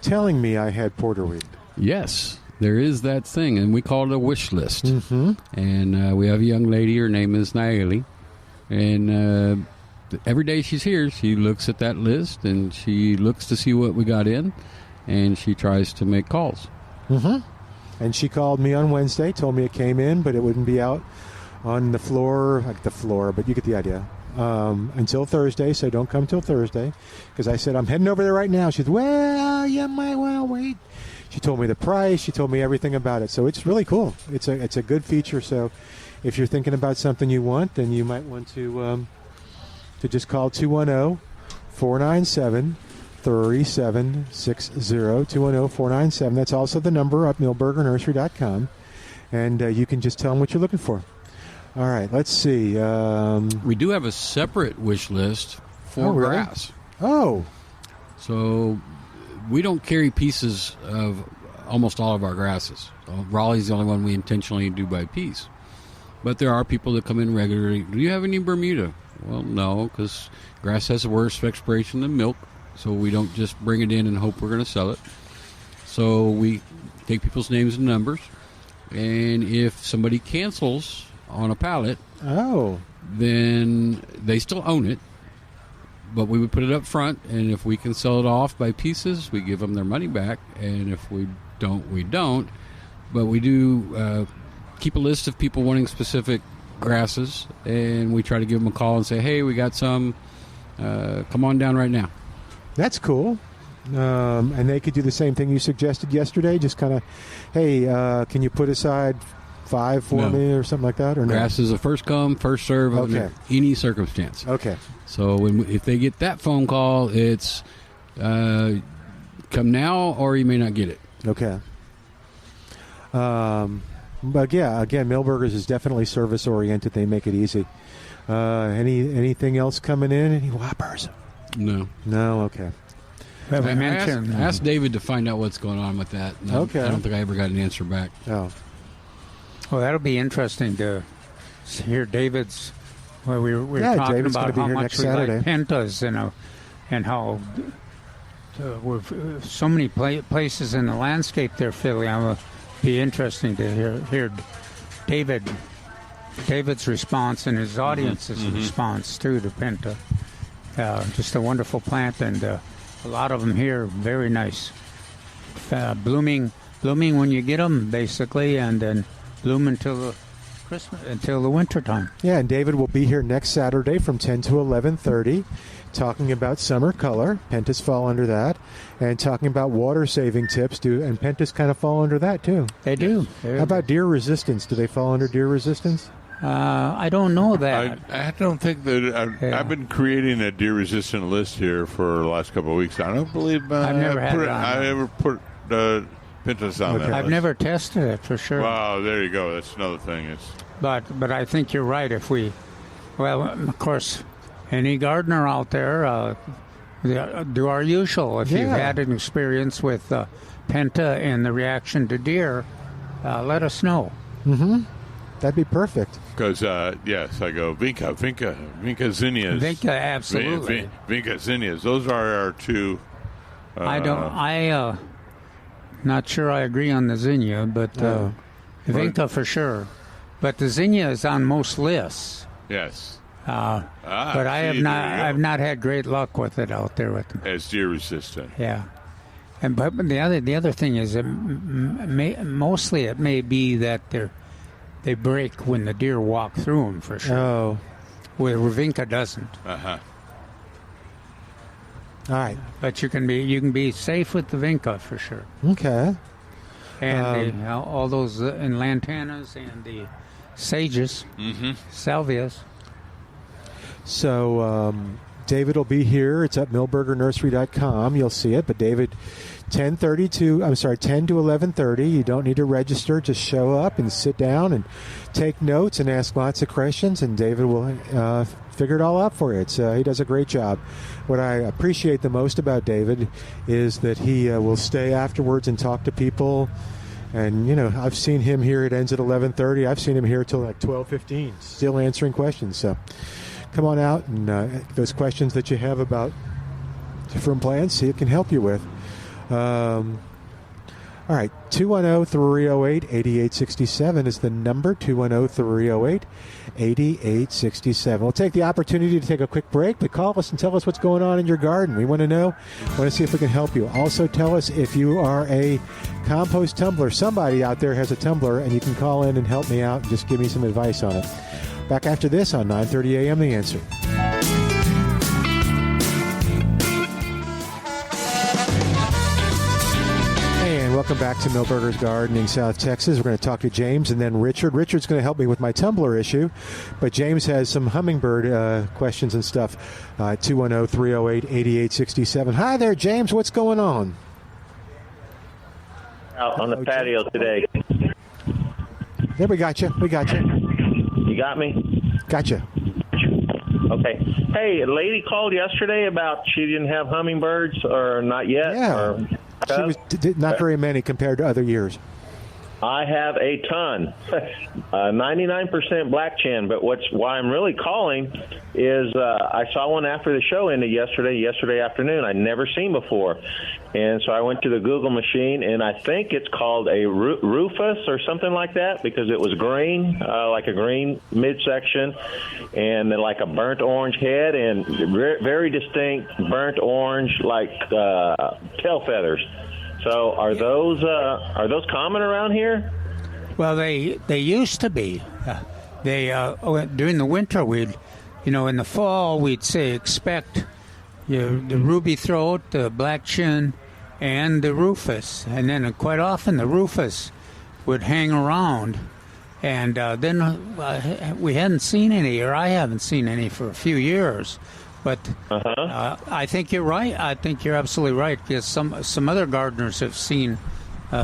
telling me I had porterweed? Yes, there is that thing, and we call it a wish list. Mm-hmm. And we have a young lady, her name is Naeli, and every day she's here, she looks at that list, and she looks to see what we got in, and she tries to make calls. Mm-hmm. And she called me on Wednesday, told me it came in, but it wouldn't be out on the floor, but you get the idea, until Thursday, so don't come till Thursday, because I said, I'm heading over there right now. She said, well, you might well wait. She told me the price. She told me everything about it. So it's really cool. It's a good feature. So if you're thinking about something you want, then you might want to just call 210-497-3760. 210-497. That's also the number at millburgernursery.com. And you can just tell them what you're looking for. All right, let's see. We do have a separate wish list for grass. Oh. So we don't carry pieces of almost all of our grasses. Raleigh's the only one we intentionally do by piece. But there are people that come in regularly. Do you have any Bermuda? Well, no, because grass has a worse expiration than milk. So we don't just bring it in and hope we're going to sell it. So we take people's names and numbers. And if somebody cancels on a pallet, then they still own it. But we would put it up front, and if we can sell it off by pieces, we give them their money back. And if we don't, we don't. But we do keep a list of people wanting specific grasses, and we try to give them a call and say, hey, we got some. Come on down right now. That's cool. And they could do the same thing you suggested yesterday, just kind of, hey, can you put aside 5 for me or something like that? Or grass is a first come, first serve under any circumstance. Okay. So if they get that phone call, it's come now or you may not get it. Okay. But yeah, again, Milberger's is definitely service oriented. They make it easy. Anything else coming in? Any whoppers? No. Okay. I asked David to find out what's going on with that. Okay. I don't think I ever got an answer back. Oh. Well, that'll be interesting to hear David's. Well, we were talking David's about how much we Saturday. like pentas, and how we're so many places in the landscape there, Philly. It'll be interesting to hear David's response and his audience's response to the penta. Just a wonderful plant, and a lot of them here, very nice. Blooming when you get them, basically, and then bloom until the winter time. Yeah, and David will be here next Saturday from 10 to 11:30, talking about summer color. Pentas fall under that, and talking about water saving tips. And pentas kind of fall under that too. They do. How about deer resistance? Do they fall under deer resistance? I don't know that. I don't think that. I've been creating a deer-resistant list here for the last couple of weeks. I don't believe I've never had it on. I ever put pentas on that I've list. never tested it for sure. Wow, there you go. That's another thing. But I think you're right. Of course, any gardener out there, do our usual. If you've had an experience with penta and the reaction to deer, let us know. Mm-hmm. That'd be perfect. Because, yes, I go Vinca zinnias. Vinca, absolutely. Vinca zinnias. Those are our two. Not sure I agree on the zinnia, but Vinca for sure. But the zinnia is on most lists. Yes. But I've not had great luck with it out there with them. As deer resistant. Yeah. But the other thing is that mostly it may be that they break when the deer walk through them for sure. Oh. Where Vinca doesn't. Uh-huh. All right. But you can be safe with the Vinca for sure. Okay. And all those in lantanas and the sages, salvias. So David will be here. It's at milbergernursery.com. You'll see it. But David, 10 to 11:30. You don't need to register. Just show up and sit down and take notes and ask lots of questions, and David will figure it all out for you. He does a great job. What I appreciate the most about David is that he will stay afterwards and talk to people. And, I've seen him here. It ends at 11:30. I've seen him here till like 12:15, still answering questions. So come on out, and those questions that you have about different plants, he can help you with. All right, 210-308-8867 is the number, 210-308-8867. We'll take the opportunity to take a quick break, but call us and tell us what's going on in your garden. We want to know, want to see if we can help you. Also tell us if you are a compost tumbler. Somebody out there has a tumbler, and you can call in and help me out and just give me some advice on it. Back after this on 9:30 a.m. The Answer. Welcome back to Milberger's Gardening, South Texas. We're going to talk to James and then Richard. Richard's going to help me with my tumbler issue, but James has some hummingbird questions and stuff. 210-308-8867. Hi there, James. What's going on? Out on the patio today. There, we got you. You got me? Gotcha. Okay. Hey, a lady called yesterday about she didn't have hummingbirds, or not yet. Yeah. She did not very many compared to other years. I have a ton, 99% black chin. But why I'm really calling is I saw one after the show ended yesterday afternoon. I'd never seen before, and so I went to the Google machine, and I think it's called a rufus or something like that because it was green, like a green midsection, and then like a burnt orange head, and very distinct burnt orange like tail feathers. So are those common around here? Well, they used to be. During the winter, in the fall we'd say expect the ruby throat, the black chin, and the rufus, and then quite often the rufus would hang around, And then we hadn't seen any, or I haven't seen any for a few years. But I think you're right. I think you're absolutely right, because some other gardeners have seen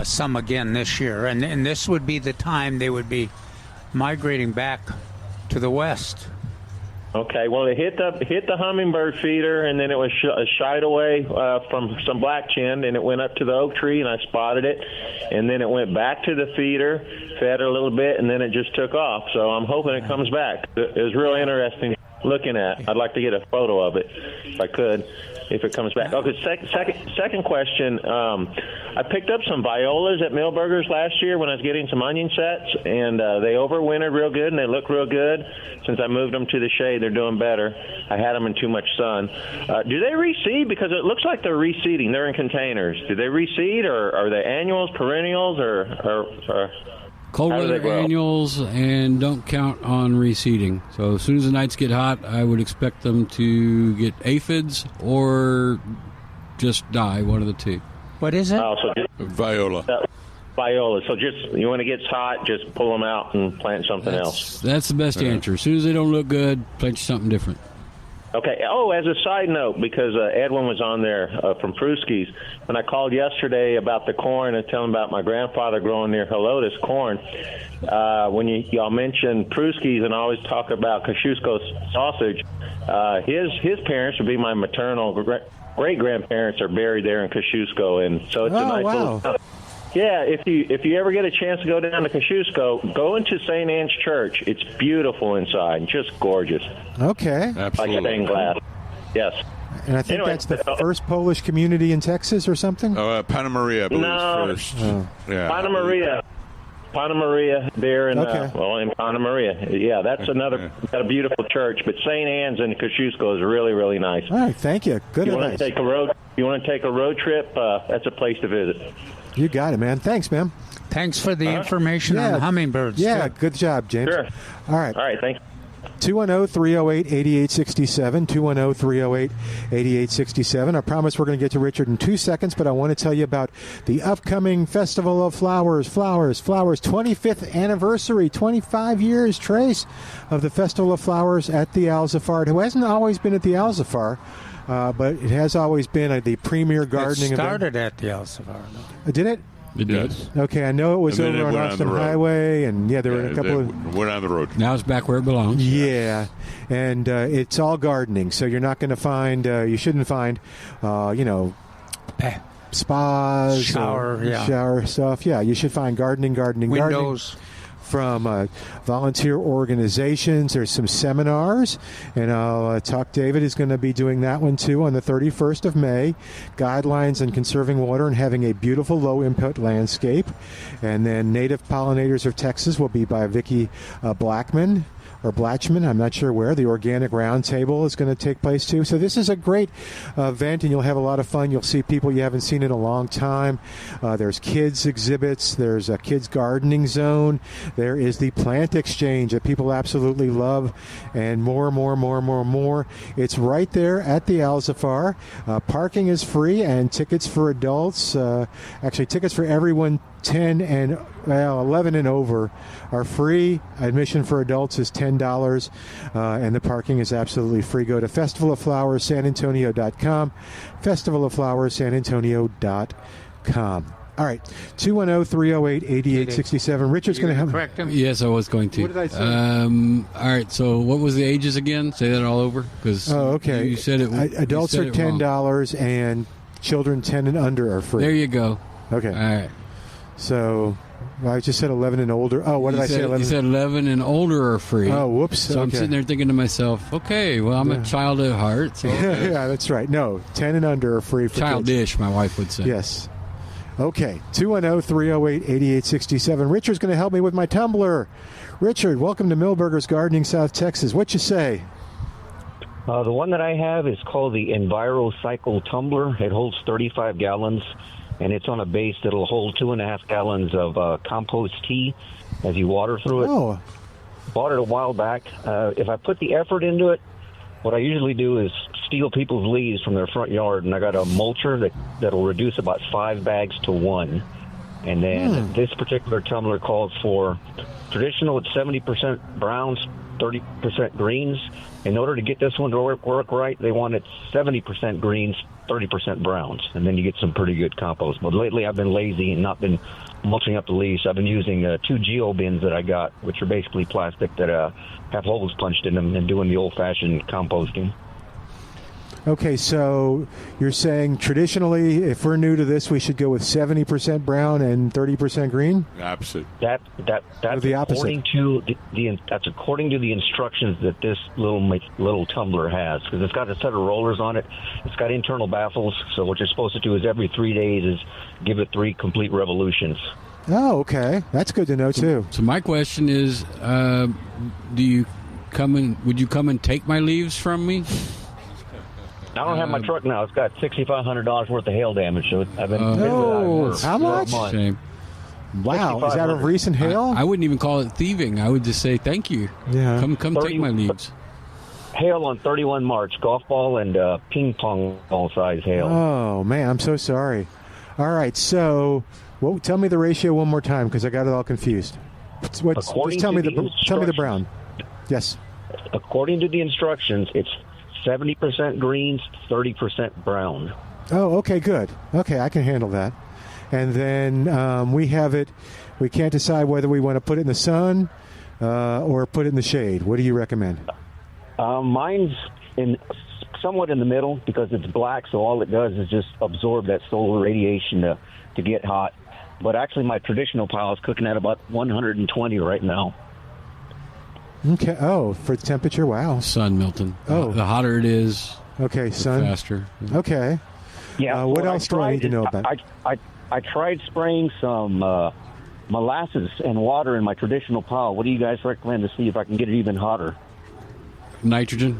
some again this year. And this would be the time they would be migrating back to the west. Okay, well, it hit the hummingbird feeder, and then it was shied away from some black-chinned, and it went up to the oak tree, and I spotted it, and then it went back to the feeder, fed it a little bit, and then it just took off. So I'm hoping it comes back. It was really interesting looking at. I'd like to get a photo of it if I could, if it comes back. Okay, second question. I picked up some violas at Milberger's last year when I was getting some onion sets, and they overwintered real good, and they look real good. Since I moved them to the shade, they're doing better. I had them in too much sun. Do they reseed? Because it looks like they're reseeding. They're in containers. Do they reseed, or are they annuals, perennials, or cold weather annuals, and don't count on reseeding. So as soon as the nights get hot, I would expect them to get aphids or just die, one of the two. What is it? So Viola. Viola. So just when it gets hot, just pull them out and plant something else. That's the best answer. As soon as they don't look good, plant something different. Okay. Oh, as a side note, because Edwin was on there from Pruski's, when I called yesterday about the corn and telling about my grandfather growing near Helotes corn, when y'all mentioned Pruski's and I always talk about Kosciuszko sausage, his parents would be my maternal great-grandparents are buried there in Kosciuszko, and so it's a nice little... Yeah, if you ever get a chance to go down to Kosciuszko, go into St. Anne's Church. It's beautiful inside, just gorgeous. Okay. Absolutely. Like stained glass. Yes. And I think that's the first Polish community in Texas or something? Panna Maria, I believe, first. Yeah. Panna Maria there in in Panna Maria. Yeah, that's got a beautiful church. But St. Anne's in Kosciuszko is really, really nice. All right, thank you. Good advice. You want to take a road trip? That's a place to visit. You got it, man. Thanks, man. Thanks for the information on the hummingbirds. Yeah, good job, James. Sure. All right. Thanks. 210-308-8867, 210-308-8867. I promise we're going to get to Richard in 2 seconds, but I want to tell you about the upcoming Festival of Flowers, 25th anniversary, 25 years, Trace, of the Festival of Flowers at the Alzafar, who hasn't always been at the Alzafar, but it has always been the premier gardening event. It started at the Alzafar. Did it? It does. Okay, I know it was over on Austin Highway, and there were a couple of... Went on the road. Now it's back where it belongs. Yeah, and it's all gardening, so you're not going to find, you shouldn't find, spas, shower stuff. Yeah, you should find gardening. Windows. From volunteer organizations. There's some seminars, and I'll talk. David is going to be doing that one too on the 31st of May. Guidelines on conserving water and having a beautiful low-input landscape. And then Native Pollinators of Texas will be by Vicki Blackman. Or Blatchman, I'm not sure where. The Organic Roundtable is going to take place, too. So this is a great event, and you'll have a lot of fun. You'll see people you haven't seen in a long time. There's kids exhibits. There's a kids gardening zone. There is the plant exchange that people absolutely love, and more. It's right there at the Alzafar. Parking is free, and tickets for adults, actually tickets for everyone 11 and over are free. Admission for adults is $10, and the parking is absolutely free. Go to festivaloflowerssanantonio.com, festivaloflowerssanantonio.com. All right, 210-308-8867. Richard's going to help. Correct him? Yes, I was going to. What did I say? All right, so what was the ages again? Say that all over. Okay. You said it. Adults are $10, and children 10 and under are free. There you go. Okay. All right. So I just said 11 and older. Oh, what did I say? 11? You said 11 and older are free. Oh, whoops. So I'm sitting there thinking to myself, okay, well, I'm a child at heart. So yeah, that's right. No, 10 and under are free for childish, kids. My wife would say. Yes. Okay, 210-308-8867. Richard's going to help me with my tumbler. Richard, welcome to Milberger's Gardening, South Texas. What you say? The one that I have is called the EnviroCycle Tumbler. It holds 35 gallons. And it's on a base that'll hold 2.5 gallons of compost tea as you water through it. Oh. Bought it a while back. If I put the effort into it, what I usually do is steal people's leaves from their front yard, and I got a mulcher that'll reduce about 5 bags to 1. And then this particular tumbler calls for traditional at 70% browns, 30% greens. In order to get this one to work right, they want it 70% greens, 30% browns, and then you get some pretty good compost. But lately I've been lazy and not been mulching up the leaves. I've been using 2 geo bins that I got, which are basically plastic that have holes punched in them, and doing the old-fashioned composting. Okay, so you're saying traditionally, if we're new to this, we should go with 70% brown and 30% green? Opposite. That's the opposite. According to that's according to the instructions that this little tumbler has, because it's got a set of rollers on it. It's got internal baffles, so what you're supposed to do is every 3 days is give it 3 complete revolutions. Oh, okay. That's good to know, too. So my question is, would you come and take my leaves from me? I don't have my truck now. It's got $6,500 worth of hail damage to it. I've been how much? Shame. Wow, is that a recent hail? I wouldn't even call it thieving. I would just say thank you. Yeah. Come take my leaves. Hail on 31 March, golf ball and ping pong ball size hail. Oh, man, I'm so sorry. All right, so tell me the ratio one more time, because I got it all confused. Just tell me the brown. Yes. According to the instructions, it's 70% greens, 30% brown. Oh, okay, good. Okay, I can handle that. And then we have it. We can't decide whether we want to put it in the sun or put it in the shade. What do you recommend? Mine's somewhat in the middle, because it's black, so all it does is just absorb that solar radiation to get hot. But actually, my traditional pile is cooking at about 120 right now. Okay. Oh, for the temperature, wow. Sun, Milton. Oh, the hotter it is, okay, sun. faster. Okay. Yeah. What else do I need to know about? I tried spraying some molasses and water in my traditional pile. What do you guys recommend to see if I can get it even hotter? Nitrogen.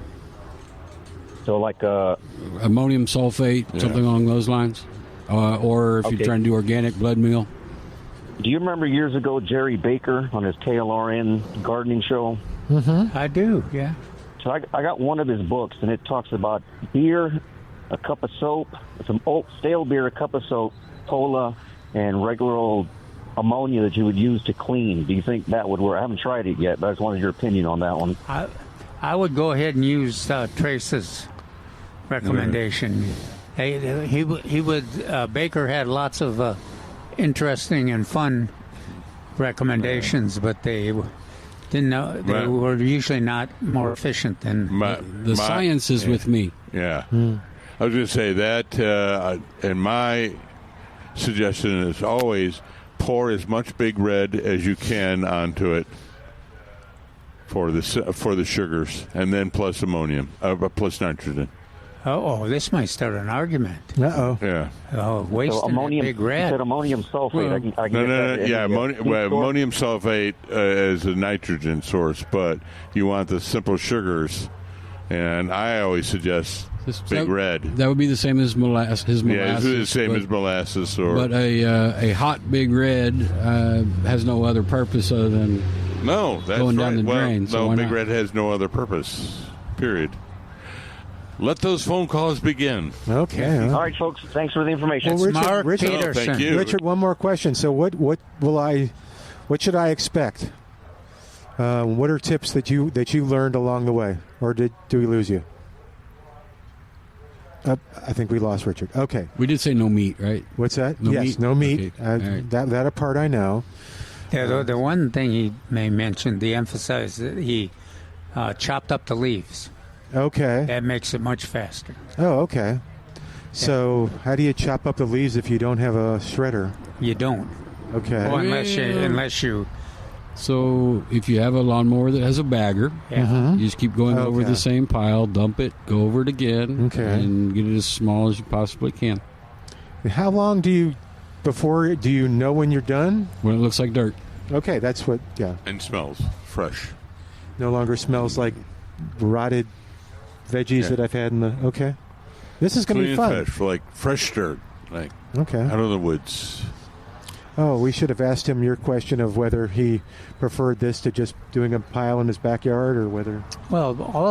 So like ammonium sulfate, something along those lines, or if you're trying to do organic blood meal. Do you remember years ago Jerry Baker on his KLRN gardening show? Mm-hmm. I do, yeah. So I got one of his books, and it talks about beer, a cup of soap, some old stale beer, a cup of soap, cola, and regular old ammonia that you would use to clean. Do you think that would work? I haven't tried it yet, but I just wanted your opinion on that one. I would go ahead and use Trace's recommendation. Baker had lots of interesting and fun recommendations, but they didn't know they were usually not more efficient than the science is with me. Yeah, I was going to say that, and my suggestion is always pour as much Big Red as you can onto it for the sugars, and then plus ammonium, plus nitrogen. Oh, this might start an argument. Uh-oh. Yeah. Oh, wasting Big Red. You said ammonium sulfate. No. Yeah, ammonium sulfate is a nitrogen source, but you want the simple sugars. And I always suggest Big Red. That would be the same as molasses. Yeah, it's the same as molasses. But a hot Big Red has no other purpose other than going down the drain. So Big Red has no other purpose, period. Let those phone calls begin. Okay. All right, folks. Thanks for the information. Well, Richard Peterson. Thank you. Richard, one more question. So, what should I expect? What are tips that you learned along the way, or do we lose you? I think we lost Richard. Okay. We did say no meat, right? What's that? No yes, meat? no meat. Okay. That part I know. Yeah, the one thing he may mention, the emphasize that he chopped up the leaves. Okay. That makes it much faster. Oh, okay. So, how do you chop up the leaves if you don't have a shredder? You don't. Okay. Well, unless you. So, if you have a lawnmower that has a bagger, you just keep going over the same pile, dump it, go over it again, and get it as small as you possibly can. How long do you know when you're done? When it looks like dirt. Okay, that's what. Yeah. And smells fresh. No longer smells like rotted veggies that I've had in the. Okay. This is going to be fun. Fresh, like fresh dirt, like out of the woods. Oh, we should have asked him your question of whether he preferred this to just doing a pile in his backyard, or whether. Well, all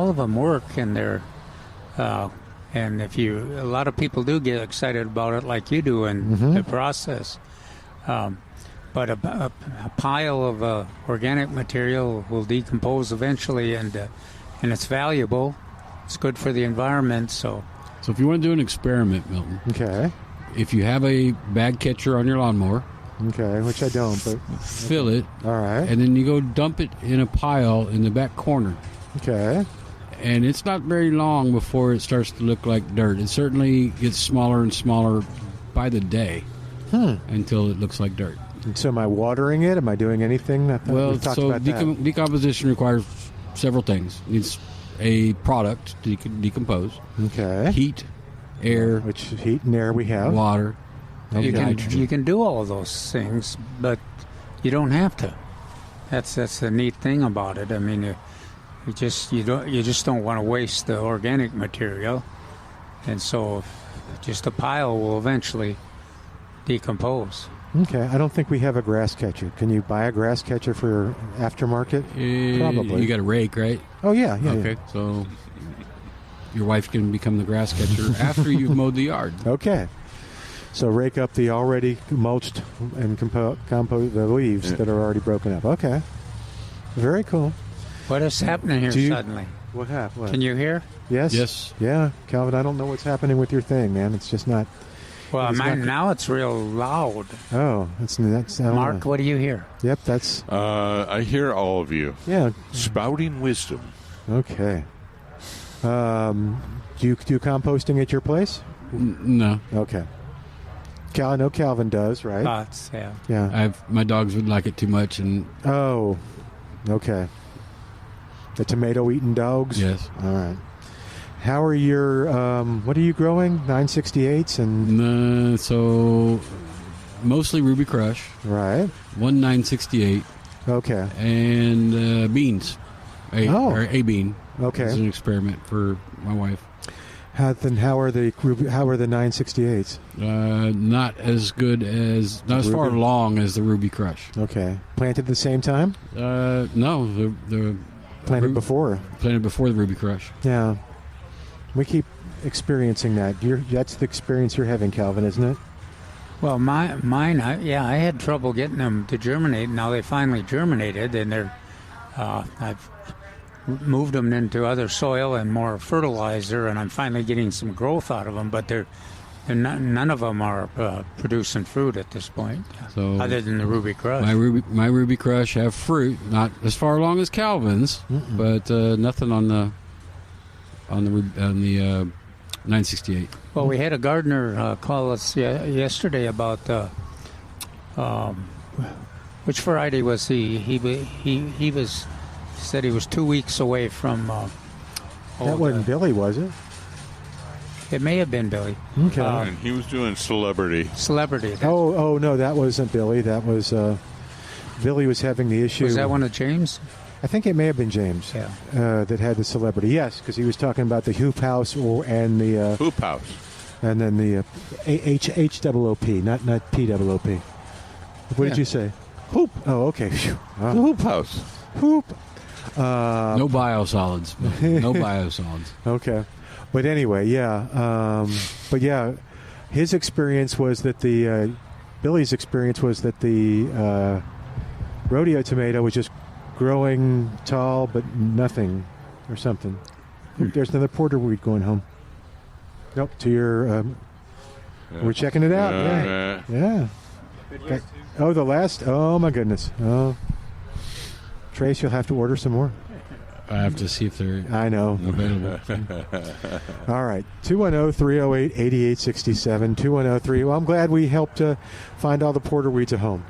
of them work, and they're, and a lot of people do get excited about it, like you do, in the process. But a pile of organic material will decompose eventually, and it's valuable. It's good for the environment. So if you want to do an experiment, Milton, okay, if you have a bag catcher on your lawnmower, okay, which I don't, but fill it, all right, and then you go dump it in a pile in the back corner. Okay. And it's not very long before it starts to look like dirt. It certainly gets smaller and smaller by the day until it looks like dirt. And so am I watering it? Am I doing anything? Decomposition requires several things. It needs a product to decompose. Okay. Heat, air. Which heat and air we have. Water. You nitrogen. can do all of those things, but you don't have to. That's the neat thing about it. I mean, you just don't want to waste the organic material, and so just a pile will eventually decompose. Okay, I don't think we have a grass catcher. Can you buy a grass catcher for aftermarket? Probably. You got a rake, right? Oh yeah. Okay, so your wife can become the grass catcher after you've mowed the yard. Okay, so rake up the already mulched and compost the leaves that are already broken up. Okay, very cool. What is happening here suddenly? What happened? Can you hear? Yes. Yeah, Calvin, I don't know what's happening with your thing, man. It's just not. Well, now it's real loud. Oh, that's Mark, what do you hear? Yep, that's. I hear all of you. Yeah. Spouting wisdom. Okay. Do you do composting at your place? No. Okay. I know Calvin does, right? Thoughts, yeah. Yeah. My dogs would like it too much, and. Oh. Okay. The tomato-eating dogs? Yes. All right. How are your, what are you growing? 968s and... So, mostly Ruby Crush. Right. One 968. Okay. And beans. A bean. Okay. It's an experiment for my wife. How are the 968s? Not as good as... Not as far along as the Ruby Crush. Okay. Planted at the same time? No. The planted before. Planted before the Ruby Crush. Yeah. We keep experiencing that. That's the experience you're having, Calvin, isn't it? Well, mine, I had trouble getting them to germinate. Now they finally germinated, and I've moved them into other soil and more fertilizer, and I'm finally getting some growth out of them. But none of them are producing fruit at this point, other than the Ruby Crush. My Ruby Crush have fruit, not as far along as Calvin's, but nothing on the 968. Well, we had a gardener call us yesterday about which variety was he? He said he was 2 weeks away from. That wasn't Billy, was it? It may have been Billy. Okay. And he was doing Celebrity. Oh no, that wasn't Billy. That was Billy was having the issue. Was that one of James? I think it may have been James. Yeah. That had the Celebrity. Yes, because he was talking about the Hoop House and the Hoop House, and then the HOOP, not POOP. What did you say? Hoop. Oh, okay. The Hoop House. Hoop. No biosolids. No biosolids. Okay. But anyway, yeah. But yeah, his experience was that Billy's experience was that the rodeo tomato was just growing tall but nothing or something. There's another porterweed going home. Nope, to your... We're checking it out. Yeah. Oh, the last... Oh, my goodness. Oh. Trace, you'll have to order some more. I have to see if they're available. All right. 210-308-8867. 210-3... Well, I'm glad we helped find all the porterweeds at home.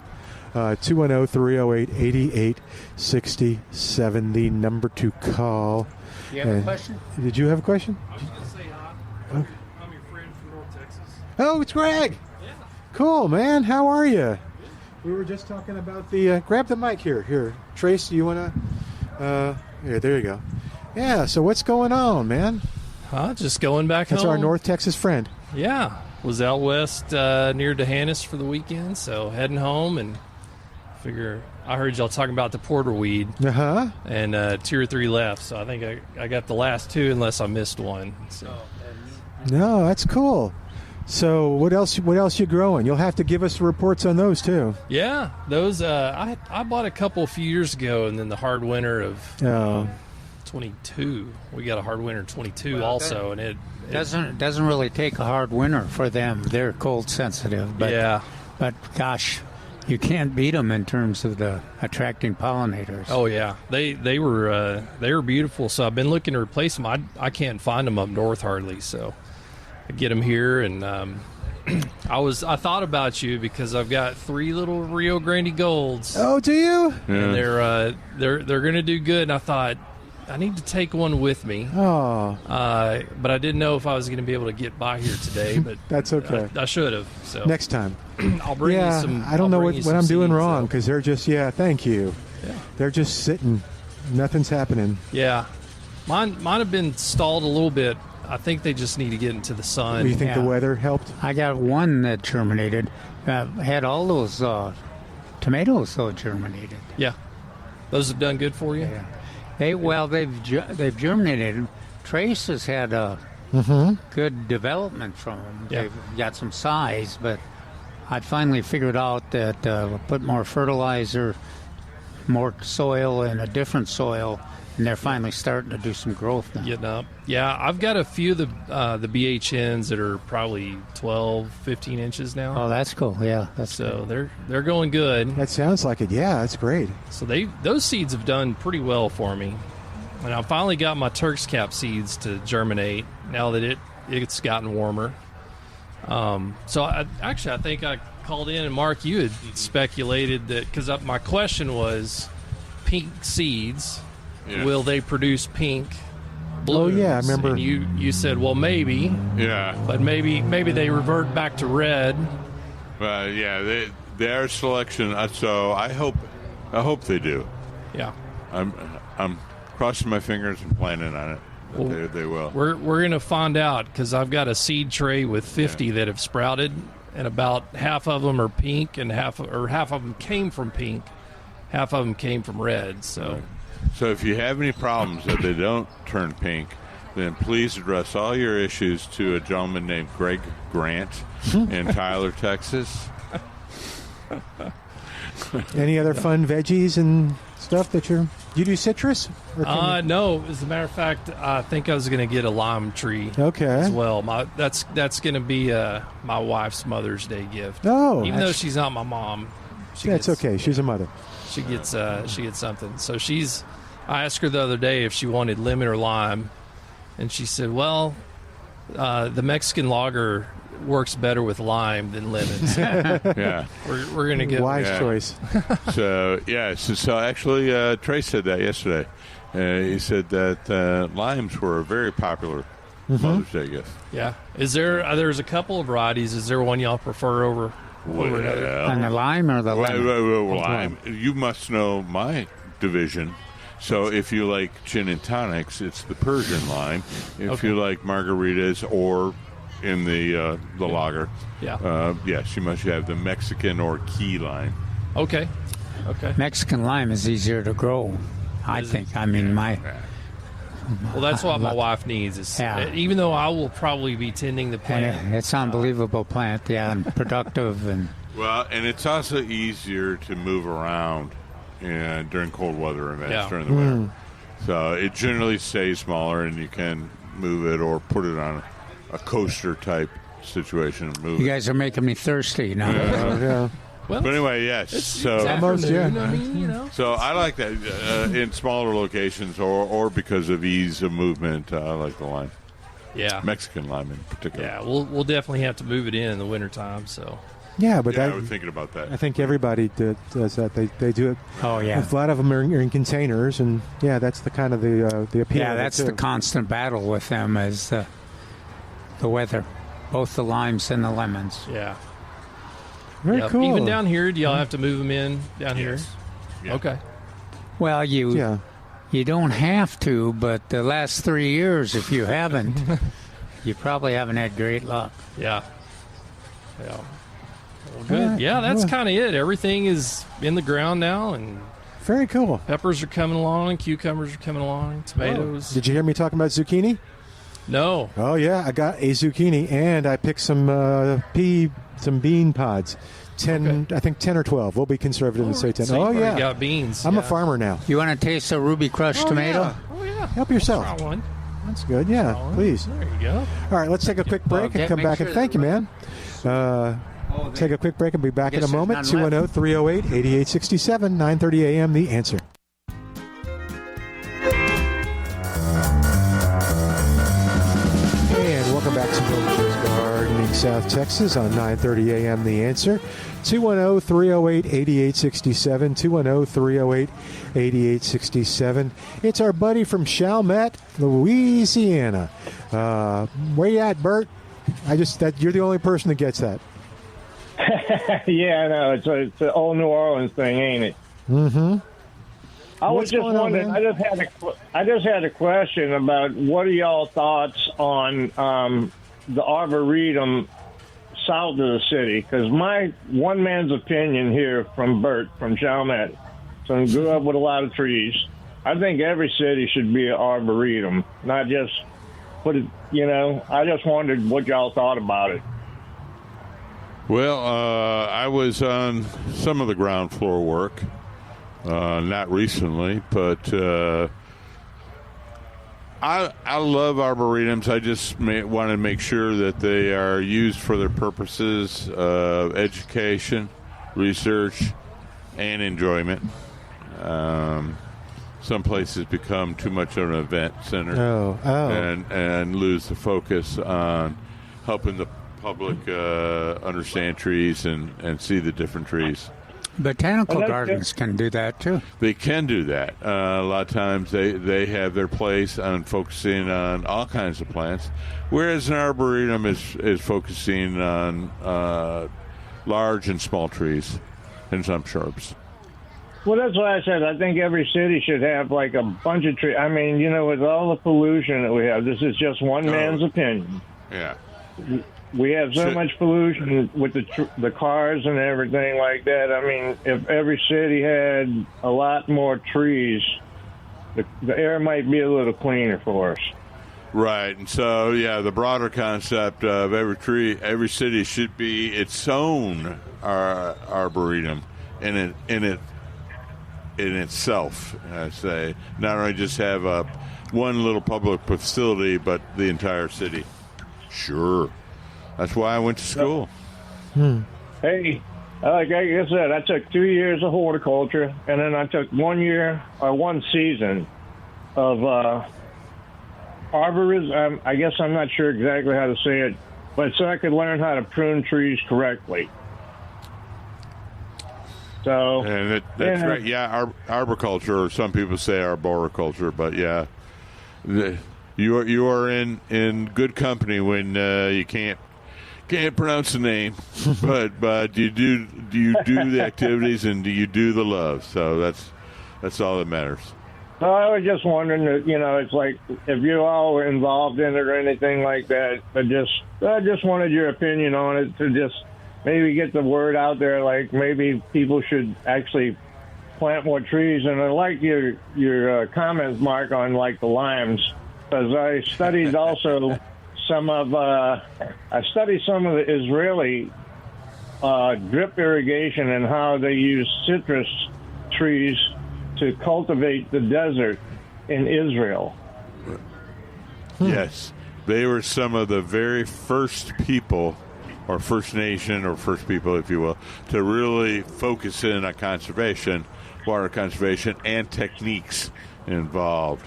210-308-8867, the number to call. You have a question? Did you have a question? I was going to say hi. I'm your friend from North Texas. Oh, it's Greg. Yeah. Cool, man. How are you? We were just talking about the... grab the mic here. Here. Trace, do you want to... here, there you go. Yeah, so what's going on, man? Just going back home. That's our North Texas friend. Yeah. Was out west near D'Hanis for the weekend, so heading home and figure... I heard y'all talking about the porterweed. Uh-huh. And 2 or 3 left, so I think I got the last 2 unless I missed one. So. No, that's cool. So what else you growing? You'll have to give us reports on those too. Yeah, those I bought a couple a few years ago, and then the hard winter of 22. We got a hard winter in 22 also, and it doesn't really take a hard winter for them. They're cold sensitive, but yeah. But gosh, you can't beat them in terms of the attracting pollinators. Oh yeah, they were beautiful. So I've been looking to replace them. I can't find them up north hardly, so I get them here. And I thought about you because I've got 3 little Rio Grande Golds. Oh, do you? And they're going to do good. And I thought I need to take one with me. Oh, but I didn't know if I was going to be able to get by here today. But that's okay. I should have. So next time. I'll bring you some. I don't know what I'm doing wrong because because they're just thank you. Yeah. They're just sitting. Nothing's happening. Yeah, mine have been stalled a little bit. I think they just need to get into the sun. Do you think the weather helped? I got one that germinated. Had all those tomatoes though germinated. Yeah, those have done good for you. Yeah. They've germinated. Trace has had a good development from them. Yeah. They've got some size, but I finally figured out that put more fertilizer, more soil, and a different soil, and they're finally starting to do some growth now. Getting up. Yeah, I've got a few of the BHNs that are probably 12, 15 inches now. Oh, that's cool. Yeah, so they're going good. That sounds like it. Yeah, that's great. So those seeds have done pretty well for me, and I finally got my Turk's Cap seeds to germinate now that it's gotten warmer. So I think I called in, and Mark, you had speculated that because my question was pink seeds. Yeah. Will they produce pink blooms? Oh yeah, I remember. And you said, well, maybe. Yeah. But maybe they revert back to red. Yeah, their selection. So I hope they do. Yeah. I'm crossing my fingers and planning on it. Well, they will. We're going to find out because I've got a seed tray with 50 that have sprouted, and about half of them are pink, and half of them came from pink, half of them came from red. So if you have any problems that they don't turn pink, then please address all your issues to a gentleman named Greg Grant in Tyler, Texas. Any other fun veggies and stuff that you do citrus? No. As a matter of fact, I think I was going to get a lime tree. Okay. As well. That's going to be my wife's Mother's Day gift. Oh. Even though she's not my mom. It's okay. She's a mother. She gets something. So I asked her the other day if she wanted lemon or lime, and she said, well, the Mexican lager works better with lime than lemons. Yeah. We're going to get wise choice. So actually Trey said that yesterday. He said that limes were a very popular Mother's Day gift. Yeah. There's a couple of varieties. Is there one y'all prefer over another? On the lime or the lemon? Lime. You must know my division. So if you like gin and tonics, it's the Persian lime. If you like margaritas or in the lager, yes, you must have the Mexican or key lime. Okay. Mexican lime is easier to grow, I think. I mean, well, that's what my wife needs. Even though I will probably be tending the plant. It's an unbelievable plant, and productive. And it's also easier to move around during cold weather events during the winter. So it generally stays smaller, and you can move it or put it on a coaster type situation. You guys are making me thirsty now. Yeah. Well, but anyway, yes. So almost, I mean, So I like that in smaller locations, or because of ease of movement. I like the lime. Yeah, Mexican lime in particular. Yeah, we'll definitely have to move it in the wintertime. So. Yeah, but I was thinking about that. I think everybody does that. They do it. Oh yeah. A lot of them are in containers, and that's the kind of the appeal. Yeah, that's the constant battle with them is the weather, both the limes and the lemons. Yeah. Very cool. Even down here, do y'all have to move them in down here? Yeah. Okay. Well, you don't have to, but the last 3 years, if you haven't, you probably haven't had great luck. Yeah. Well, good. Yeah, that's kind of it. Everything is in the ground now, and very cool. Peppers are coming along, cucumbers are coming along, tomatoes. Did you hear me talking about zucchini? No. Oh yeah, I got a zucchini and I picked some bean pods. 10, okay. I think 10 or 12. We'll be conservative and say 10. So oh yeah, got beans. I'm a farmer now. You want to taste a ruby crushed tomato? Yeah. Oh yeah. Help yourself. Try one. That's good. Yeah, please. There you go. All right, let's take a quick break and come back and thank you, man. Take a quick break and be back in a moment. 210-308-8867, 9:30 a.m. The Answer. And welcome back to Milton's Gardening, South Texas on 9:30 a.m. The Answer. 210-308-8867, 210-308-8867. It's our buddy from Chalmette, Louisiana. Where you at, Bert? You're the only person that gets that. Yeah, I know. It's an old New Orleans thing, ain't it? Mm-hmm. I was just wondering. I just had a question about what are y'all thoughts on the Arboretum south of the city? Because my one man's opinion here from Bert from Chalmette, so I grew up with a lot of trees. I think every city should be an Arboretum, not just put it. I just wondered what y'all thought about it. Well, I was on some of the ground floor work, not recently, but I love arboretums. I just want to make sure that they are used for their purposes of education, research, and enjoyment. Some places become too much of an event center and lose the focus on helping the public understand trees and see the different trees. Botanical gardens can do that too. They can do that. A lot of times they have their place on focusing on all kinds of plants, whereas an arboretum is focusing on large and small trees and some shrubs. Well, that's what I said. I think every city should have like a bunch of trees. I mean, with all the pollution that we have, this is just one man's opinion. Yeah. We have so much pollution with the cars and everything like that. I mean, if every city had a lot more trees, the air might be a little cleaner for us. Right, and so the broader concept of every city should be its own arboretum in itself. I say not only just have one little public facility, but the entire city. Sure. That's why I went to school. Hey, like I said, I took 2 years of horticulture, and then I took 1 year or one season of arborism. I guess I'm not sure exactly how to say it, but so I could learn how to prune trees correctly. So, and that's right. Yeah, arboriculture, or some people say arboriculture, but yeah, you are in good company when you can't pronounce the name, but you do the activities and you do the love. So that's all that matters. No, I was just wondering that, it's like if you all were involved in it or anything like that. I just wanted your opinion on it to just maybe get the word out there. Like maybe people should actually plant more trees. And I like your comments, Mark, on like the limes, because I studied also. I studied some of the Israeli drip irrigation and how they use citrus trees to cultivate the desert in Israel. Yes, they were some of the very first people, or First Nation, or first people, if you will, to really focus in on conservation, water conservation, and techniques involved.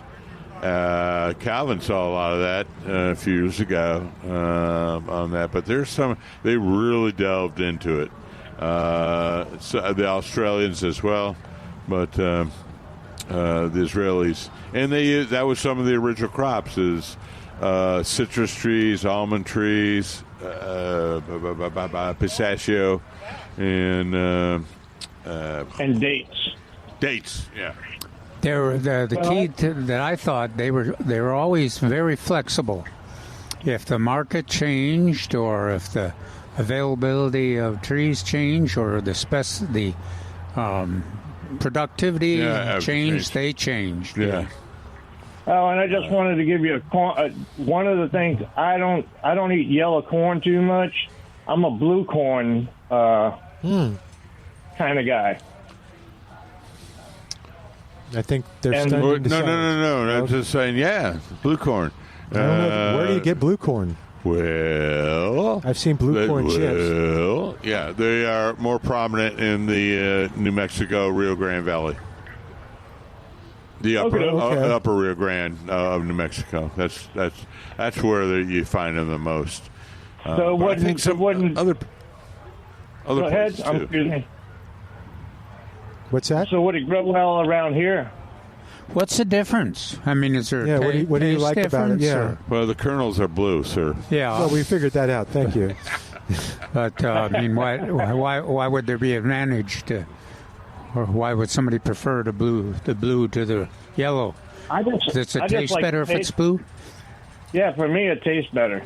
Calvin saw a lot of that a few years ago on that, but they really delved into it. So the Australians as well, but the Israelis, and that was some of the original crops is citrus trees, almond trees, pistachio, and dates. Dates, yeah. They were the key that I thought they were always very flexible. If the market changed, or if the availability of trees changed, or the productivity changed, they changed. Yeah. Oh, and I just wanted to give you one of the things. I don't eat yellow corn too much. I'm a blue corn kind of guy. I think they're starting to No. I'm just saying, blue corn. Where do you get blue corn? Well, I've seen blue corn chips. Yeah, they are more prominent in the New Mexico Rio Grande Valley. The upper Rio Grande of New Mexico. That's where you find them the most. So what? I think some other places too. Excuse me. What's that? So would it grow well around here? What's the difference? I mean, is there what do you like about it? Yeah. Or? Well, the kernels are blue, sir. Yeah. Well, we figured that out. Thank you. But I mean, why would there be advantage to, or why would somebody prefer the blue to the yellow? Does it taste better if it's blue? Yeah, for me it tastes better.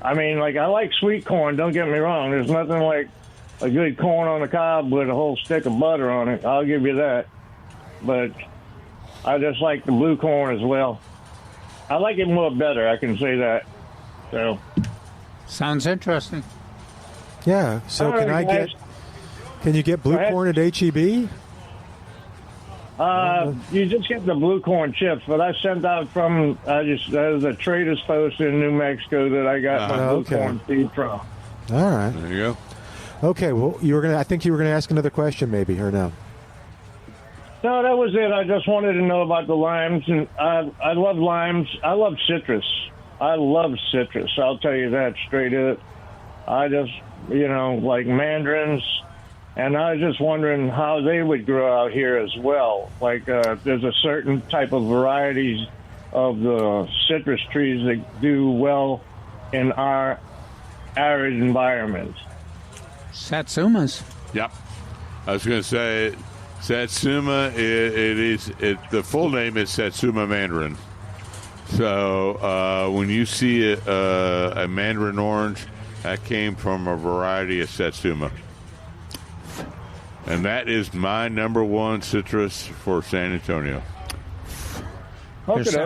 I mean, like I like sweet corn. Don't get me wrong. There's nothing like a good corn on the cob with a whole stick of butter on it. I'll give you that. But I just like the blue corn as well. I like it more better. I can say that. So sounds interesting. Yeah. So can you get blue corn at HEB? You just get the blue corn chips, but I sent out from there's a Trader's Post in New Mexico that I got my blue corn seed from. All right. There you go. Okay. Well, I think you were gonna ask another question, maybe, or no? No, that was it. I just wanted to know about the limes, and I love limes. I love citrus. I'll tell you that straight up. I just, like mandarins, and I was just wondering how they would grow out here as well. Like, there's a certain type of varieties of the citrus trees that do well in our arid environment. Satsumas. Yep. I was going to say Satsuma. The full name is Satsuma mandarin. So when you see a mandarin orange, that came from a variety of Satsuma. And that is my number one citrus for San Antonio.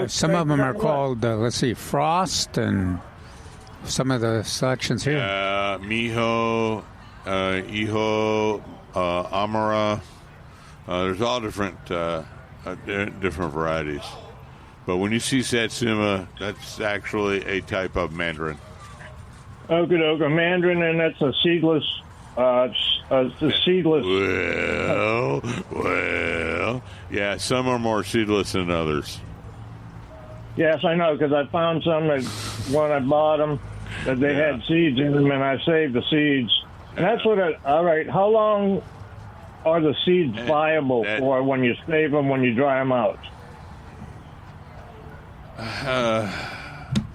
Some of them are called, Frost, and some of the selections here. Miho, Iho, Amara. There's all different varieties. But when you see Satsuma, that's actually a type of mandarin. A mandarin, and that's a seedless. It's a seedless. Well, yeah, some are more seedless than others. Yes, I know, because I found some that when I bought them that they had seeds in them, and I saved the seeds. And that's all right, how long are the seeds viable for when you save them, when you dry them out?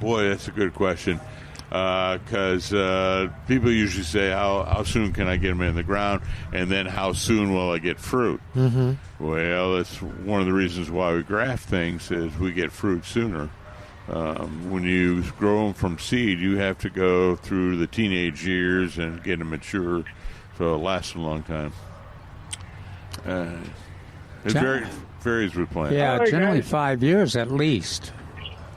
Boy, that's a good question. Because people usually say, how soon can I get them in the ground? And then how soon will I get fruit? Mm-hmm. Well, that's one of the reasons why we graft things is we get fruit sooner. When you grow them from seed, you have to go through the teenage years and get them mature, so it lasts a long time. It varies with plants. Yeah, generally 5 years at least.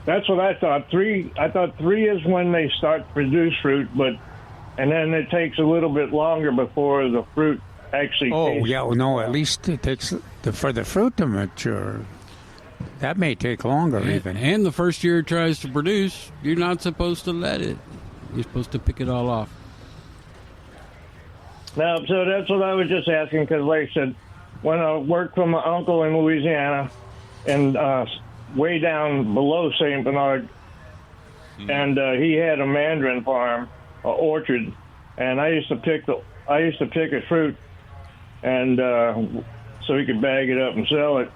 That's what I thought. I thought 3 is when they start to produce fruit, and then it takes a little bit longer before the fruit actually. At least it takes for the fruit to mature. That may take longer even. And the first year it tries to produce, you're not supposed to let it. You're supposed to pick it all off. No, so that's what I was just asking, because like I said, when I worked for my uncle in Louisiana, and way down below St. Bernard, and he had a mandarin farm, orchard, and I used to pick his fruit, and so he could bag it up and sell it,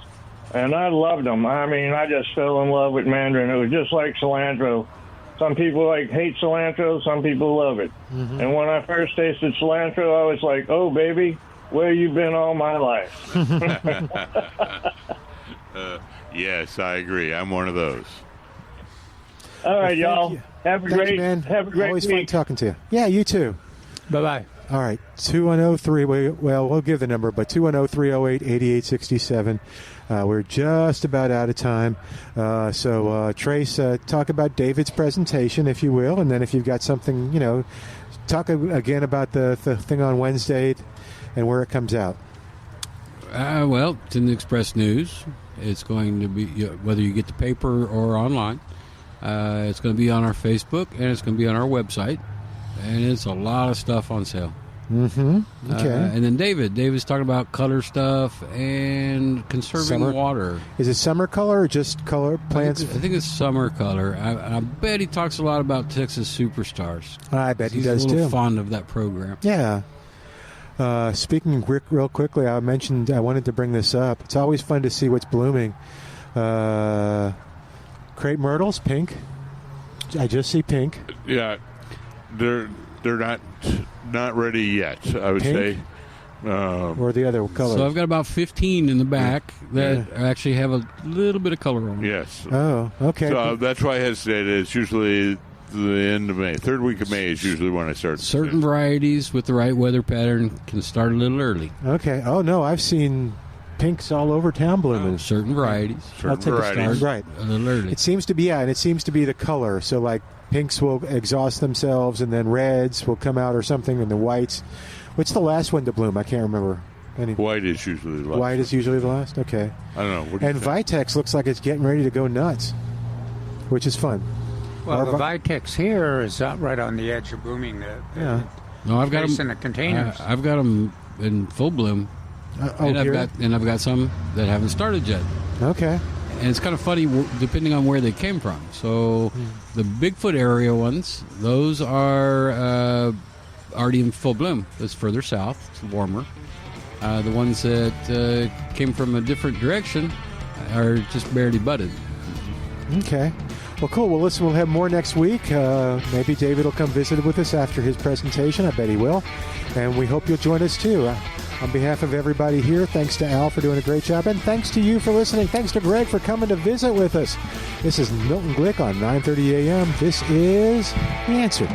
and I loved them. I mean, I just fell in love with mandarin. It was just like cilantro. Some people hate cilantro, some people love it. Mm-hmm. And when I first tasted cilantro, I was like, "Oh, baby, where you been all my life?" Yes, I agree. I'm one of those. All right, y'all. Have a great man. Have a great Always week. fun talking to you. Yeah, you too. Bye-bye. All right, 210-3. Well, we'll give the number, but 210-308-8867. We're just about out of time. So, Trace, talk about David's presentation, if you will, and then if you've got something, talk again about the thing on Wednesday and where it comes out. Well, it's in the Express News. It's going to be, whether you get the paper or online, it's going to be on our Facebook, and it's going to be on our website, and it's a lot of stuff on sale. Mm-hmm. Okay. And then David's talking about color stuff and conserving water. Is it summer color or just color plants? I think it's summer color. I bet he talks a lot about Texas Superstars. I bet he does too. He's a little too. fond of that program. Yeah. Speaking real quickly, I wanted to bring this up. It's always fun to see what's blooming. Crepe myrtles, pink. I just see pink. Yeah, they're not ready yet, I would say. Or the other colors. So I've got about 15 in the back that actually have a little bit of color on them. Yes. Oh, okay. So that's why I hesitated. It's usually the end of May. Third week of May is usually when I start. Certain varieties with the right weather pattern can start a little early. Okay. Oh, no, I've seen pinks all over town blooming. Certain varieties. I'll take a start. Right. A little early. It seems to be, and it seems to be the color. So, like, pinks will exhaust themselves, and then reds will come out or something, and the whites. What's the last one to bloom? I can't remember. White is usually the last. White is usually the last? Okay. I don't know. What do and Vitex looks like it's getting ready to go nuts, which is fun. Well, the Vitex here is out right on the edge of blooming. Yeah. No, I've got them in the containers. I've got them in full bloom, and I've got some that haven't started yet. Okay. And it's kind of funny depending on where they came from. So the Bigfoot area ones, those are already in full bloom. That's further south. It's warmer. The ones that came from a different direction are just barely budded. Okay. Well, cool. Well, listen, we'll have more next week. Maybe David will come visit with us after his presentation. I bet he will. And we hope you'll join us, too. On behalf of everybody here, thanks to Al for doing a great job. And thanks to you for listening. Thanks to Greg for coming to visit with us. This is Milton Glueck on 9:30 a.m. This is The Answer.